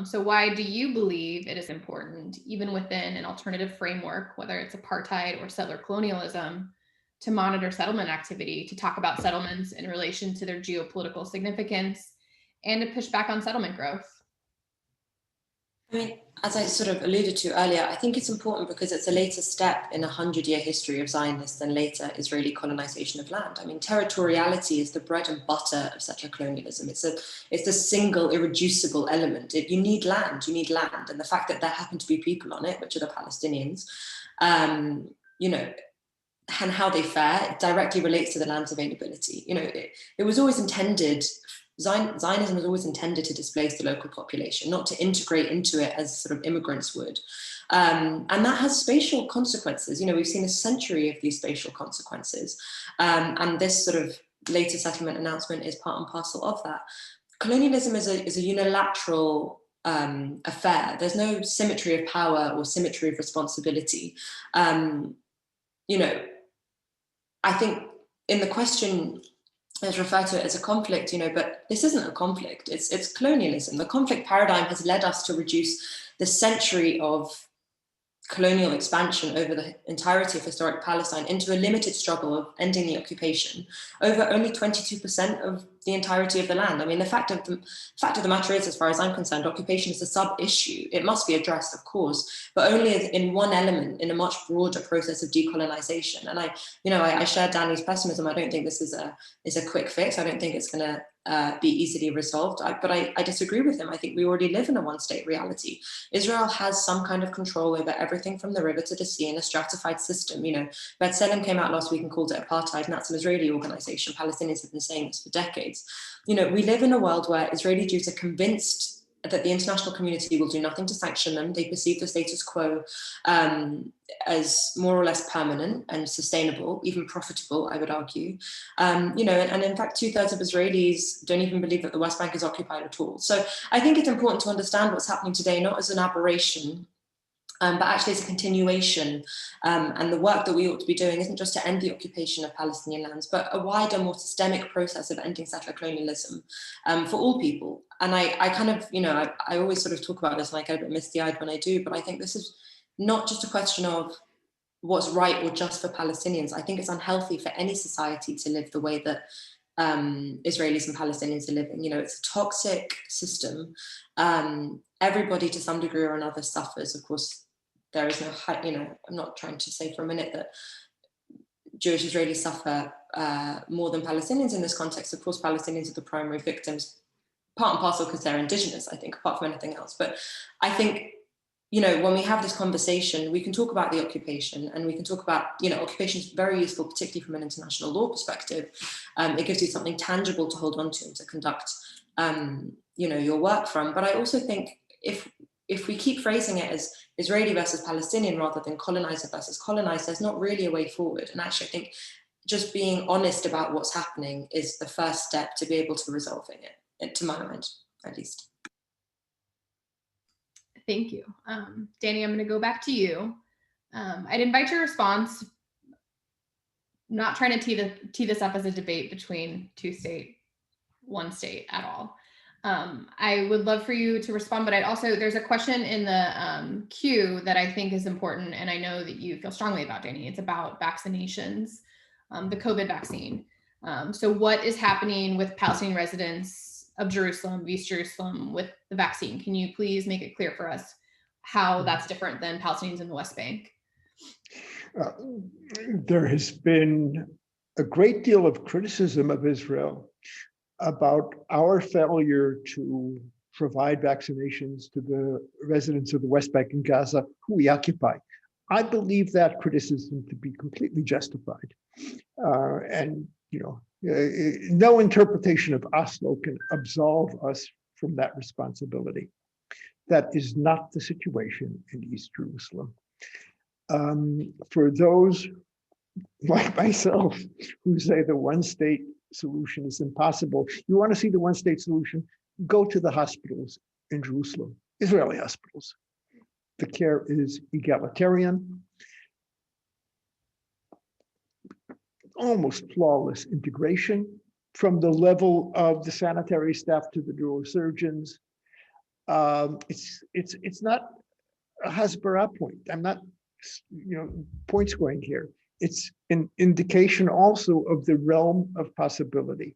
So why do you believe it is important, even within an alternative framework, whether it's apartheid or settler colonialism, to monitor settlement activity, to talk about settlements in relation to their geopolitical significance, and to push back on settlement growth? I mean, as I sort of alluded to earlier, I think it's important because it's a later step in a 100-year history of Zionist and later Israeli colonization of land. I mean, territoriality is the bread and butter of settler colonialism. It's the single irreducible element. You need land, and the fact that there happen to be people on it, which are the Palestinians, and how they fare directly relates to the land's availability. It was always intended. Zionism was always intended to displace the local population, not to integrate into it as sort of immigrants would. And that has spatial consequences. We've seen a century of these spatial consequences. And this sort of later settlement announcement is part and parcel of that. Colonialism is a unilateral affair. There's no symmetry of power or symmetry of responsibility. I think in the question, let's refer to it as a conflict, but this isn't a conflict, it's colonialism. The conflict paradigm has led us to reduce the century of colonial expansion over the entirety of historic Palestine into a limited struggle of ending the occupation over only 22% of the entirety of the land. I mean, the fact of the matter is, as far as I'm concerned, occupation is a sub-issue. It must be addressed, of course, but only in one element in a much broader process of decolonization. And I share Danny's pessimism. I don't think this is a quick fix. I don't think it's going to be easily resolved. But I disagree with him. I think we already live in a one-state reality. Israel has some kind of control over everything from the river to the sea in a stratified system. B'Tselem came out last week and called it apartheid, and that's an Israeli organization. Palestinians have been saying this for decades. We live in a world where Israeli Jews are convinced that the international community will do nothing to sanction them. They perceive the status quo as more or less permanent and sustainable, even profitable, I would argue. And in fact, 2/3 of Israelis don't even believe that the West Bank is occupied at all. So I think it's important to understand what's happening today, not as an aberration, but actually as a continuation. And the work that we ought to be doing isn't just to end the occupation of Palestinian lands, but a wider, more systemic process of ending settler colonialism for all people. And I kind of, I always sort of talk about this and I get a bit misty-eyed when I do, but I think this is not just a question of what's right or just for Palestinians. I think it's unhealthy for any society to live the way that Israelis and Palestinians are living. It's a toxic system. Everybody to some degree or another suffers. Of course, there is no, I'm not trying to say for a minute that Jewish Israelis suffer more than Palestinians in this context. Of course, Palestinians are the primary victims, part and parcel because they're indigenous, I think, apart from anything else. But I think when we have this conversation, we can talk about the occupation, and we can talk about, occupation is very useful, particularly from an international law perspective. It gives you something tangible to hold on to and to conduct, your work from. But I also think if we keep phrasing it as Israeli versus Palestinian rather than colonizer versus colonized, there's not really a way forward. And actually, I think just being honest about what's happening is the first step to be able to resolving it, to my mind, at least. Thank you. Danny, I'm going to go back to you. I'd invite your response, not trying to tee this up as a debate between one state at all. I would love for you to respond, but there's a question in the queue that I think is important, and I know that you feel strongly about, Danny. It's about vaccinations, the COVID vaccine. So what is happening with Palestinian residents of Jerusalem, of East Jerusalem, with the vaccine? Can you please make it clear for us how that's different than Palestinians in the West Bank? There has been a great deal of criticism of Israel about our failure to provide vaccinations to the residents of the West Bank and Gaza who we occupy. I believe that criticism to be completely justified. No interpretation of Oslo can absolve us from that responsibility. That is not the situation in East Jerusalem. For those like myself who say the one-state solution is impossible, you want to see the one-state solution, go to the hospitals in Jerusalem, Israeli hospitals. The care is egalitarian, almost flawless integration from the level of the sanitary staff to the neurosurgeons. It's not a Hasbara point. I'm not, point scoring here. It's an indication also of the realm of possibility.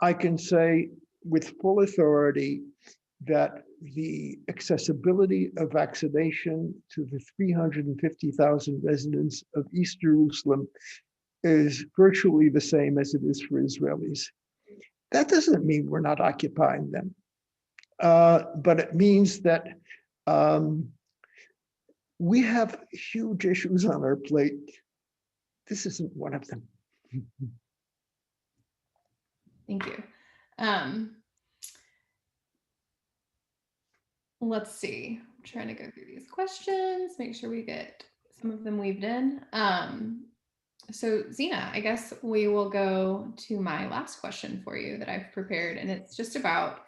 I can say with full authority that the accessibility of vaccination to the 350,000 residents of East Jerusalem is virtually the same as it is for Israelis. That doesn't mean we're not occupying them, but it means that we have huge issues on our plate. This isn't one of them. Thank you. Let's see. I'm trying to go through these questions, make sure we get some of them weaved in. So Zena, I guess we will go to my last question for you that I've prepared, and it's just about,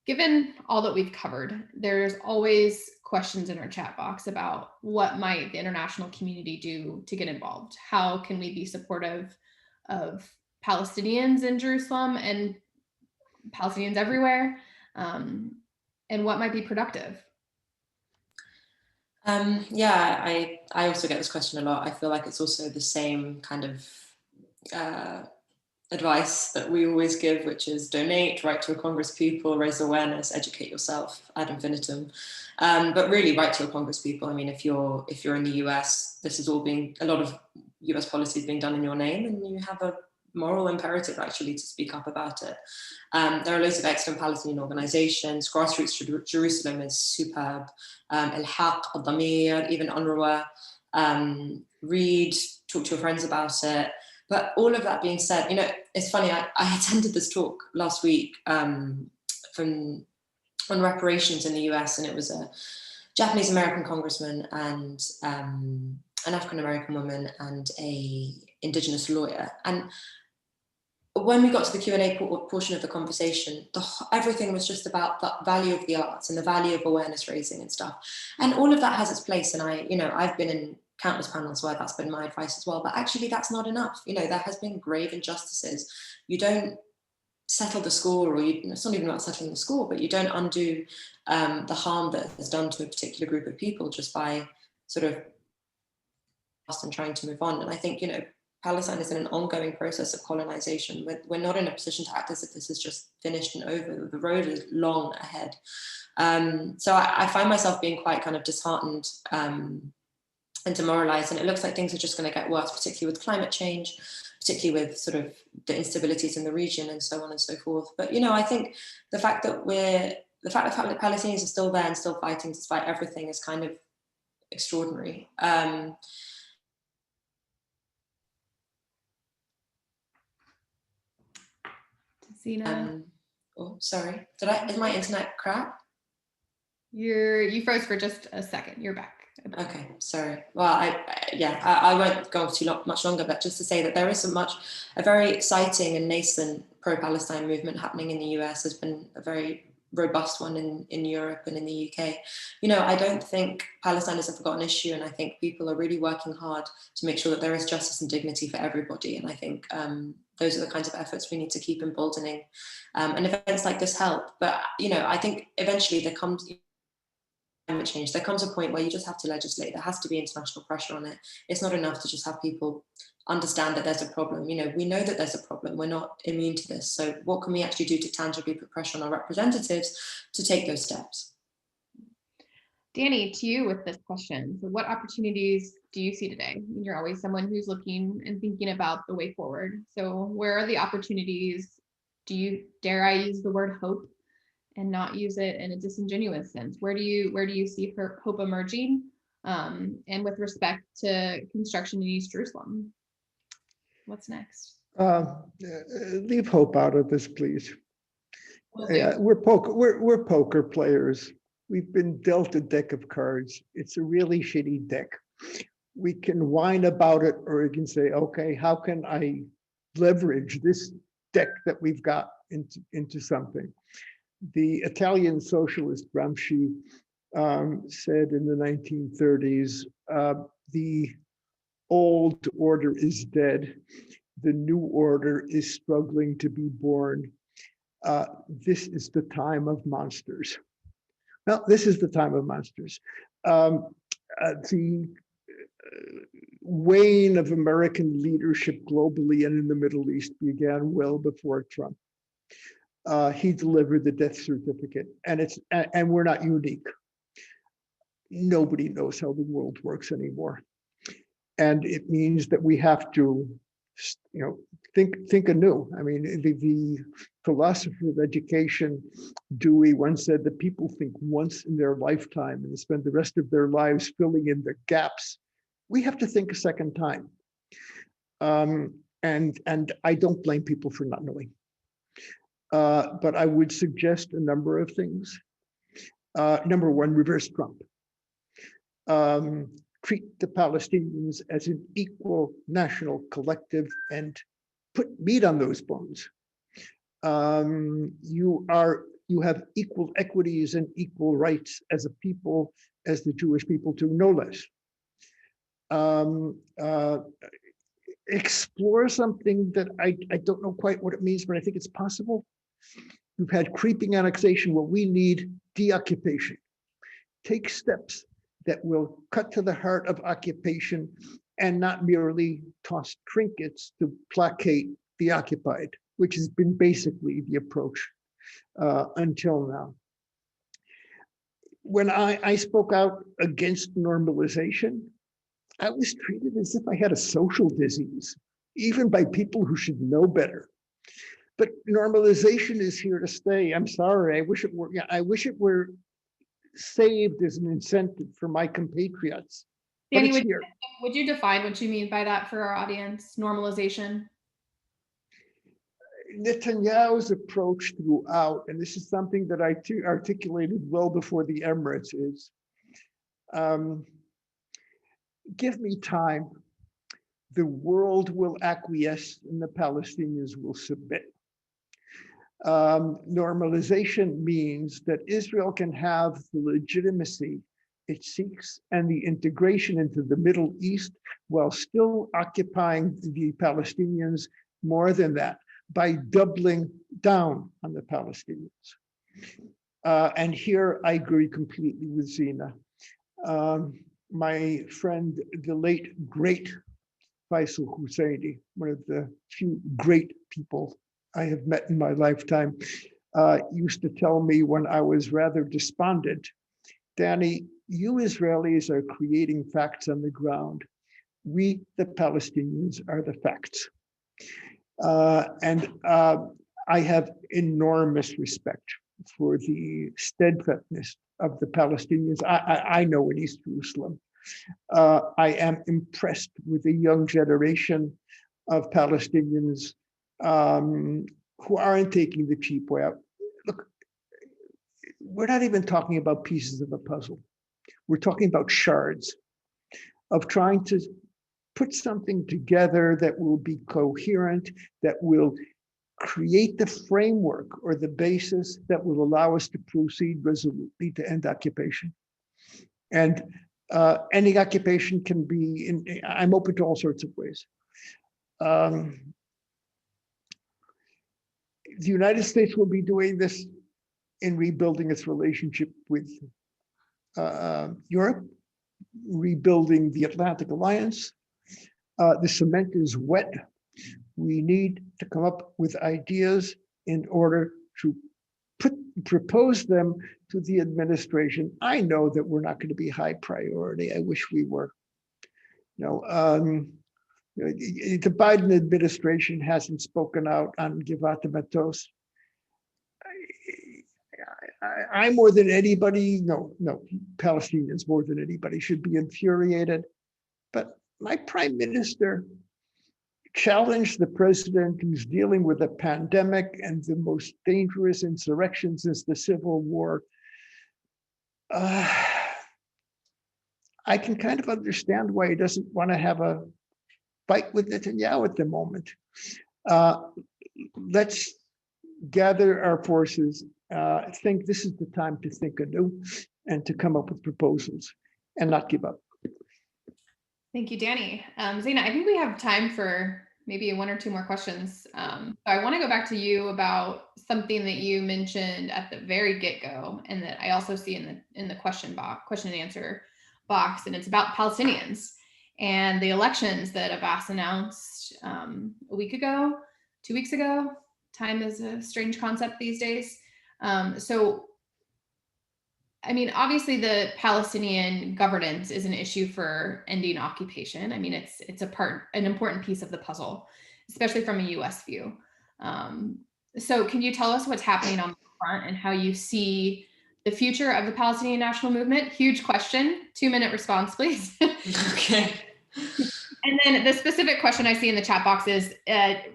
given all that we've covered, there's always questions in our chat box about what might the international community do to get involved? How can we be supportive of Palestinians in Jerusalem and Palestinians everywhere? And what might be productive? I also get this question a lot. I feel like it's also the same kind of advice that we always give, which is donate, write to a congresspeople, raise awareness, educate yourself ad infinitum. But really write to your congresspeople. I mean, if you're in the US, this is all a lot of US policy is being done in your name, and you have a moral imperative actually to speak up about it. There are loads of excellent Palestinian organizations. Grassroots Jerusalem is superb. El-Haq, Al-Damir, even UNRWA. Read, talk to your friends about it. But all of that being said, it's funny, I attended this talk last week on reparations in the US, and it was a Japanese American congressman and an African American woman and a indigenous lawyer. And when we got to the Q&A portion of the conversation, everything was just about the value of the arts and the value of awareness raising and stuff. And all of that has its place. And I've been in countless panels where that's been my advice as well, but actually that's not enough. There has been grave injustices. You don't settle the score, or it's not even about settling the score, but you don't undo the harm that is done to a particular group of people just by sort of and trying to move on. And I think, Palestine is in an ongoing process of colonization. We're not in a position to act as if this is just finished and over. The road is long ahead. So I find myself being quite kind of disheartened and demoralized, and it looks like things are just going to get worse, particularly with climate change, particularly with sort of the instabilities in the region and so on and so forth. But, I think the fact that we're the fact that Palestinians are still there and still fighting despite everything is kind of extraordinary. Zena, oh, sorry, is my internet crap? you froze for just a second. You're back. Okay, sorry. Well, I won't go much longer, but just to say that there is a very exciting and nascent pro-Palestine movement happening in the US. There's been a very robust one in Europe and in the UK. You know, I don't think Palestine is a forgotten issue, and I think people are really working hard to make sure that there is justice and dignity for everybody. And I think those are the kinds of efforts we need to keep emboldening. And events like this help. But, you know, I think eventually there comes change, there comes a point where you just have to legislate. There has to be international pressure on it. It's not enough to just have people understand that there's a problem. You know, we know that there's a problem. We're not immune to this. So what can we actually do to tangibly put pressure on our representatives to take those steps? Danny, to you with this question. So what opportunities do you see today? You're always someone who's looking and thinking about the way forward. So where are the opportunities? Dare I use the word hope and not use it in a disingenuous sense? Where do you see hope emerging? And with respect to construction in East Jerusalem, what's next? Leave hope out of this, please. Yeah, we're poker players. We've been dealt a deck of cards. It's a really shitty deck. We can whine about it, or we can say, okay, how can I leverage this deck that we've got into something? The Italian socialist Gramsci said in the 1930s, the old order is dead. The new order is struggling to be born. This is the time of monsters. Well, this is the time of monsters. The wane of American leadership globally and in the Middle East began well before Trump. He delivered the death certificate, and we're not unique. Nobody knows how the world works anymore, and it means that we have to, you know, think anew. I mean, the philosopher of education, Dewey, once said that people think once in their lifetime and spend the rest of their lives filling in the gaps. We have to think a second time, and I don't blame people for not knowing. But I would suggest a number of things. Number one, reverse Trump. Treat the Palestinians as an equal national collective and put meat on those bones. You have equal equities and equal rights as a people, as the Jewish people too, no less. Explore something that I don't know quite what it means, but I think it's possible. We've had creeping annexation. What we need, deoccupation. Take steps that will cut to the heart of occupation and not merely toss trinkets to placate the occupied, which has been basically the approach until now. When I spoke out against normalization, I was treated as if I had a social disease, even by people who should know better. But normalization is here to stay. I'm sorry. I wish it were. Yeah, I wish it were saved as an incentive for my compatriots. Danny, would you define what you mean by that for our audience? Normalization. Netanyahu's approach throughout, and this is something that I articulated well before the Emirates, is give me time. The world will acquiesce and the Palestinians will submit. Normalization means that Israel can have the legitimacy it seeks and the integration into the Middle East while still occupying the Palestinians. More than that, by doubling down on the Palestinians. And here I agree completely with Zena. My friend, the late, great Faisal Husseini, one of the few great people I have met in my lifetime, used to tell me when I was rather despondent, Danny, you Israelis are creating facts on the ground. We, the Palestinians, are the facts. And I have enormous respect for the steadfastness of the Palestinians I know in East Jerusalem. I am impressed with the young generation of Palestinians who aren't taking the cheap way out. Look, we're not even talking about pieces of a puzzle. We're talking about shards of trying to put something together that will be coherent, that will create the framework or the basis that will allow us to proceed resolutely to end occupation. And ending occupation can be, I'm open to all sorts of ways. The United States will be doing this in rebuilding its relationship with Europe, rebuilding the Atlantic Alliance. The cement is wet. We need to come up with ideas in order to propose them to the administration. I know that we're not going to be high priority. I wish we were. The Biden administration hasn't spoken out on Givat Hamatos. I more than anybody, no, Palestinians more than anybody should be infuriated. But my prime minister challenged the president who's dealing with a pandemic and the most dangerous insurrection since the Civil War. I can kind of understand why he doesn't want to have a fight with Netanyahu at the moment. Let's gather our forces, think this is the time to think anew and to come up with proposals and not give up. Thank you, Danny. Zena, I think we have time for maybe one or two more questions. So I want to go back to you about something that you mentioned at the very get-go, and that I also see in the question and answer box, and it's about Palestinians and the elections that Abbas announced a week ago, 2 weeks ago. Time is a strange concept these days. So, I mean, obviously the Palestinian governance is an issue for ending occupation. I mean, it's an important piece of the puzzle, especially from a US view. So can you tell us what's happening on the front and how you see the future of the Palestinian national movement? Huge question, 2-minute response, please. Okay. And then the specific question I see in the chat box is,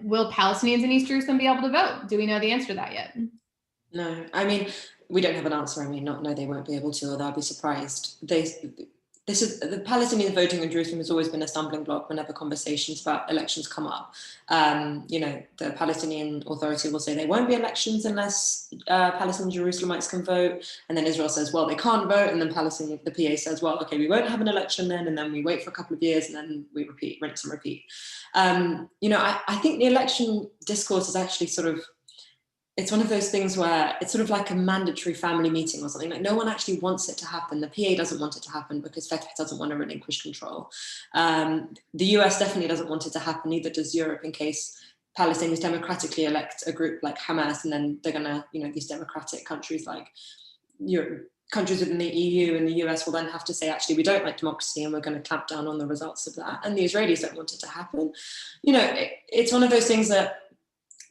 will Palestinians in East Jerusalem be able to vote? Do we know the answer to that yet? No, I mean, we don't have an answer. I mean, no, they won't be able to, or they'll be surprised. The Palestinian voting in Jerusalem has always been a stumbling block whenever conversations about elections come up. The Palestinian Authority will say there won't be elections unless Palestinian Jerusalemites can vote, and then Israel says, well, they can't vote, and then the PA says, well, okay, we won't have an election then, and then we wait for a couple of years, and then we repeat, rinse and repeat. I think the election discourse is actually it's one of those things where it's sort of like a mandatory family meeting or something. Like, no one actually wants it to happen. The PA doesn't want it to happen because Fatah doesn't want to relinquish control. The US definitely doesn't want it to happen, neither does Europe, in case Palestinians democratically elect a group like Hamas, and then they're gonna, these democratic countries like Europe, countries within the EU and the US will then have to say, actually, we don't like democracy and we're going to clamp down on the results of that. And the Israelis don't want it to happen. It's one of those things that,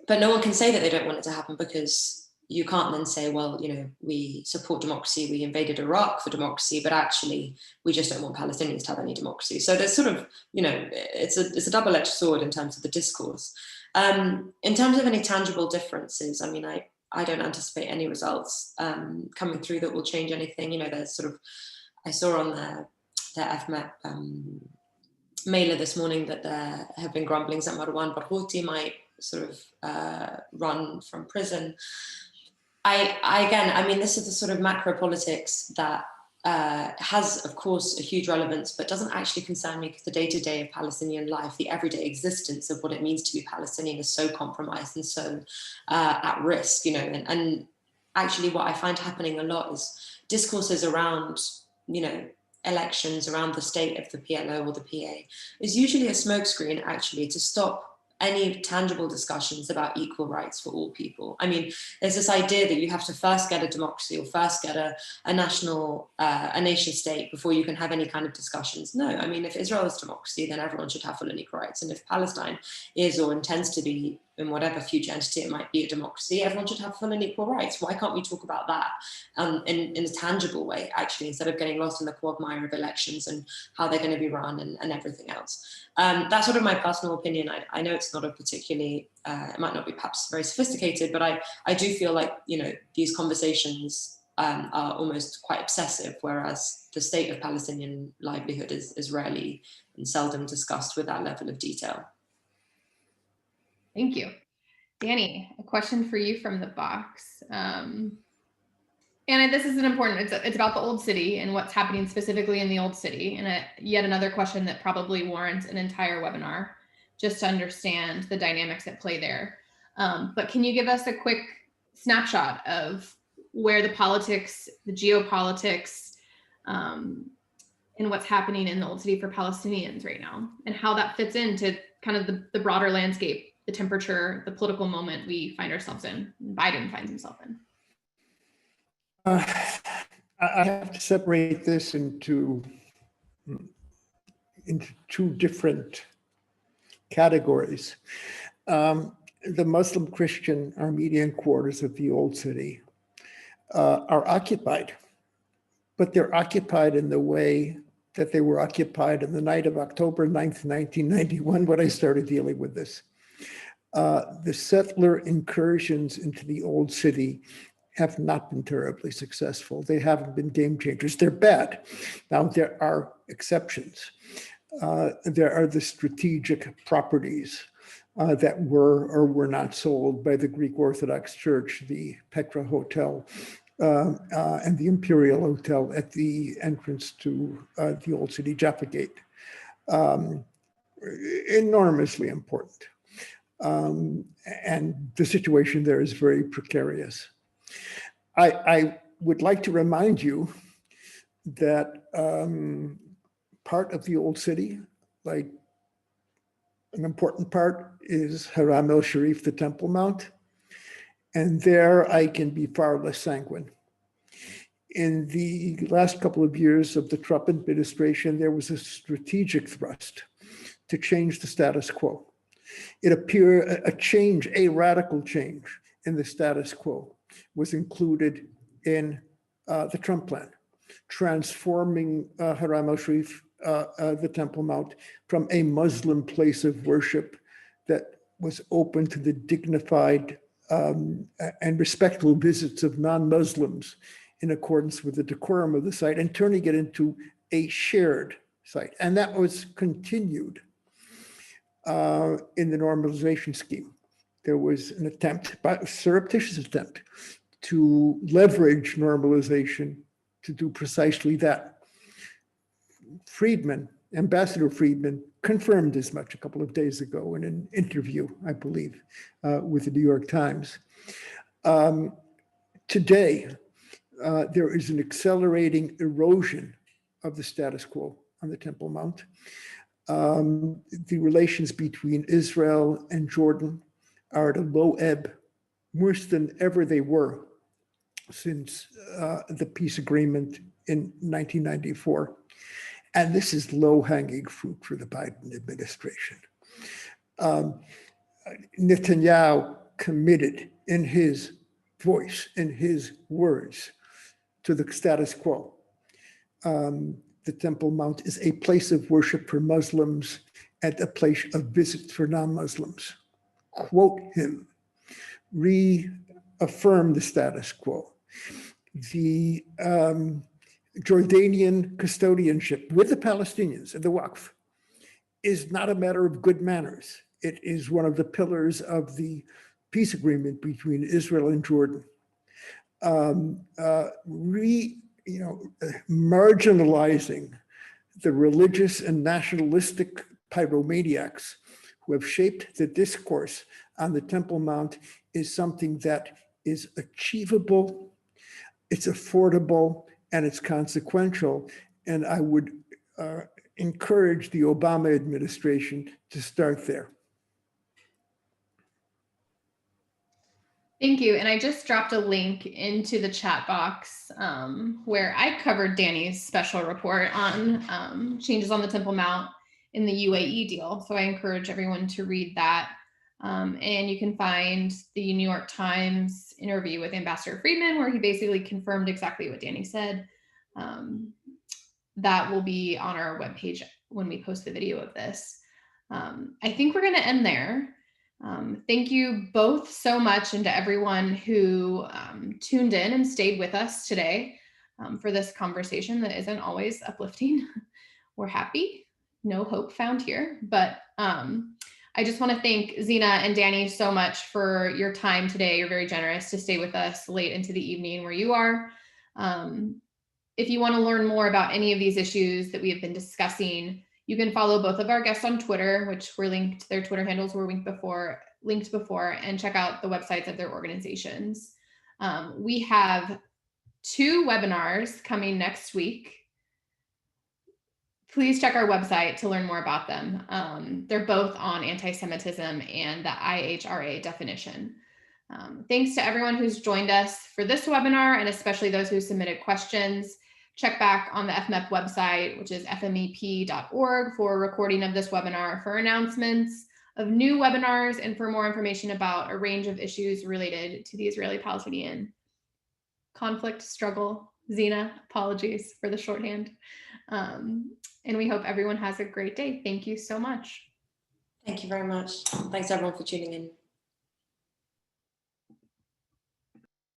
but no one can say that they don't want it to happen, because you can't then say, well, we support democracy, we invaded Iraq for democracy, but actually we just don't want Palestinians to have any democracy. So there's sort of, it's a double-edged sword in terms of the discourse. In terms of any tangible differences, I mean, I don't anticipate any results coming through that will change anything. There's I saw on their FMEP mailer this morning that there have been grumblings that Marwan Barghouti might run from prison. This is the sort of macro politics that has, of course, a huge relevance, but doesn't actually concern me, because the day-to-day of Palestinian life, the everyday existence of what it means to be Palestinian, is so compromised and so at risk, and actually what I find happening a lot is discourses around, elections, around the state of the PLO or the PA, is usually a smokescreen, actually, to stop any tangible discussions about equal rights for all people. I mean, there's this idea that you have to first get a democracy or first get a nation state before you can have any kind of discussions. No, I mean, if Israel is democracy, then everyone should have full and equal rights. And if Palestine is or intends to be in whatever future entity it might be, a democracy, everyone should have full and equal rights. Why can't we talk about that in a tangible way, actually, instead of getting lost in the quagmire of elections and how they're going to be run and everything else? That's sort of my personal opinion. I know it's not a particularly, it might not be perhaps very sophisticated, but I do feel like, you know, these conversations are almost quite obsessive, whereas the state of Palestinian livelihood is rarely and seldom discussed with that level of detail. Thank you. Danny, a question for you from the box. And this is an important, it's about the Old City and what's happening specifically in the Old City. And yet another question that probably warrants an entire webinar just to understand the dynamics at play there. But can you give us a quick snapshot of where the politics, the geopolitics, and what's happening in the Old City for Palestinians right now, and how that fits into kind of the broader landscape, the temperature, the political moment we find ourselves in, Biden finds himself in? I have to separate this into two different categories. The Muslim Christian Armenian quarters of the Old City are occupied, but they're occupied in the way that they were occupied on the night of October 9th, 1991, when I started dealing with this. The settler incursions into the Old City have not been terribly successful. They haven't been game changers. They're bad. Now, there are exceptions. There are the strategic properties that were or were not sold by the Greek Orthodox Church, the Petra Hotel and the Imperial Hotel at the entrance to the Old City Jaffa Gate. Enormously important. And the situation there is very precarious. I would like to remind you that part of the Old City, like an important part, is Haram el Sharif, the Temple Mount. And there I can be far less sanguine. In the last couple of years of the Trump administration, there was a strategic thrust to change the status quo. It appeared a radical change in the status quo was included in the Trump plan, transforming Haram el-Sharif, the Temple Mount, from a Muslim place of worship that was open to the dignified and respectful visits of non-Muslims in accordance with the decorum of the site, and turning it into a shared site. And that was continued in the normalization scheme. There was an attempt, a surreptitious attempt, to leverage normalization to do precisely that. Ambassador Friedman confirmed as much a couple of days ago in an interview, I believe, with the New York Times. Today, there is an accelerating erosion of the status quo on the Temple Mount. The relations between Israel and Jordan are at a low ebb, worse than ever they were since the peace agreement in 1994. And this is low-hanging fruit for the Biden administration. Netanyahu committed in his voice, in his words, to the status quo. The Temple Mount is a place of worship for Muslims and a place of visit for non-Muslims. Quote him, reaffirm the status quo. The Jordanian custodianship with the Palestinians and the Waqf is not a matter of good manners. It is one of the pillars of the peace agreement between Israel and Jordan. Marginalizing the religious and nationalistic pyromaniacs who have shaped the discourse on the Temple Mount is something that is achievable, it's affordable, and it's consequential. And I would encourage the Obama administration to start there. Thank you. And I just dropped a link into the chat box where I covered Danny's special report on changes on the Temple Mount in the UAE deal. So I encourage everyone to read that. And you can find the New York Times interview with Ambassador Friedman, where he basically confirmed exactly what Danny said. That will be on our webpage when we post the video of this. I think we're going to end there. Thank you both so much, and to everyone who tuned in and stayed with us today for this conversation that isn't always uplifting. We're happy. No hope found here, but I just want to thank Zena and Danny so much for your time today. You're very generous to stay with us late into the evening where you are. If you want to learn more about any of these issues that we have been discussing, you can follow both of our guests on Twitter, which were linked, their Twitter handles were linked before, and check out the websites of their organizations. We have 2 webinars coming next week. Please check our website to learn more about them. They're both on anti-Semitism and the IHRA definition. Thanks to everyone who's joined us for this webinar, and especially those who submitted questions. Check back on the FMEP website, which is fmep.org, for a recording of this webinar, for announcements of new webinars, and for more information about a range of issues related to the Israeli-Palestinian conflict, struggle. Zena, apologies for the shorthand. And we hope everyone has a great day. Thank you so much. Thank you very much. Thanks everyone for tuning in.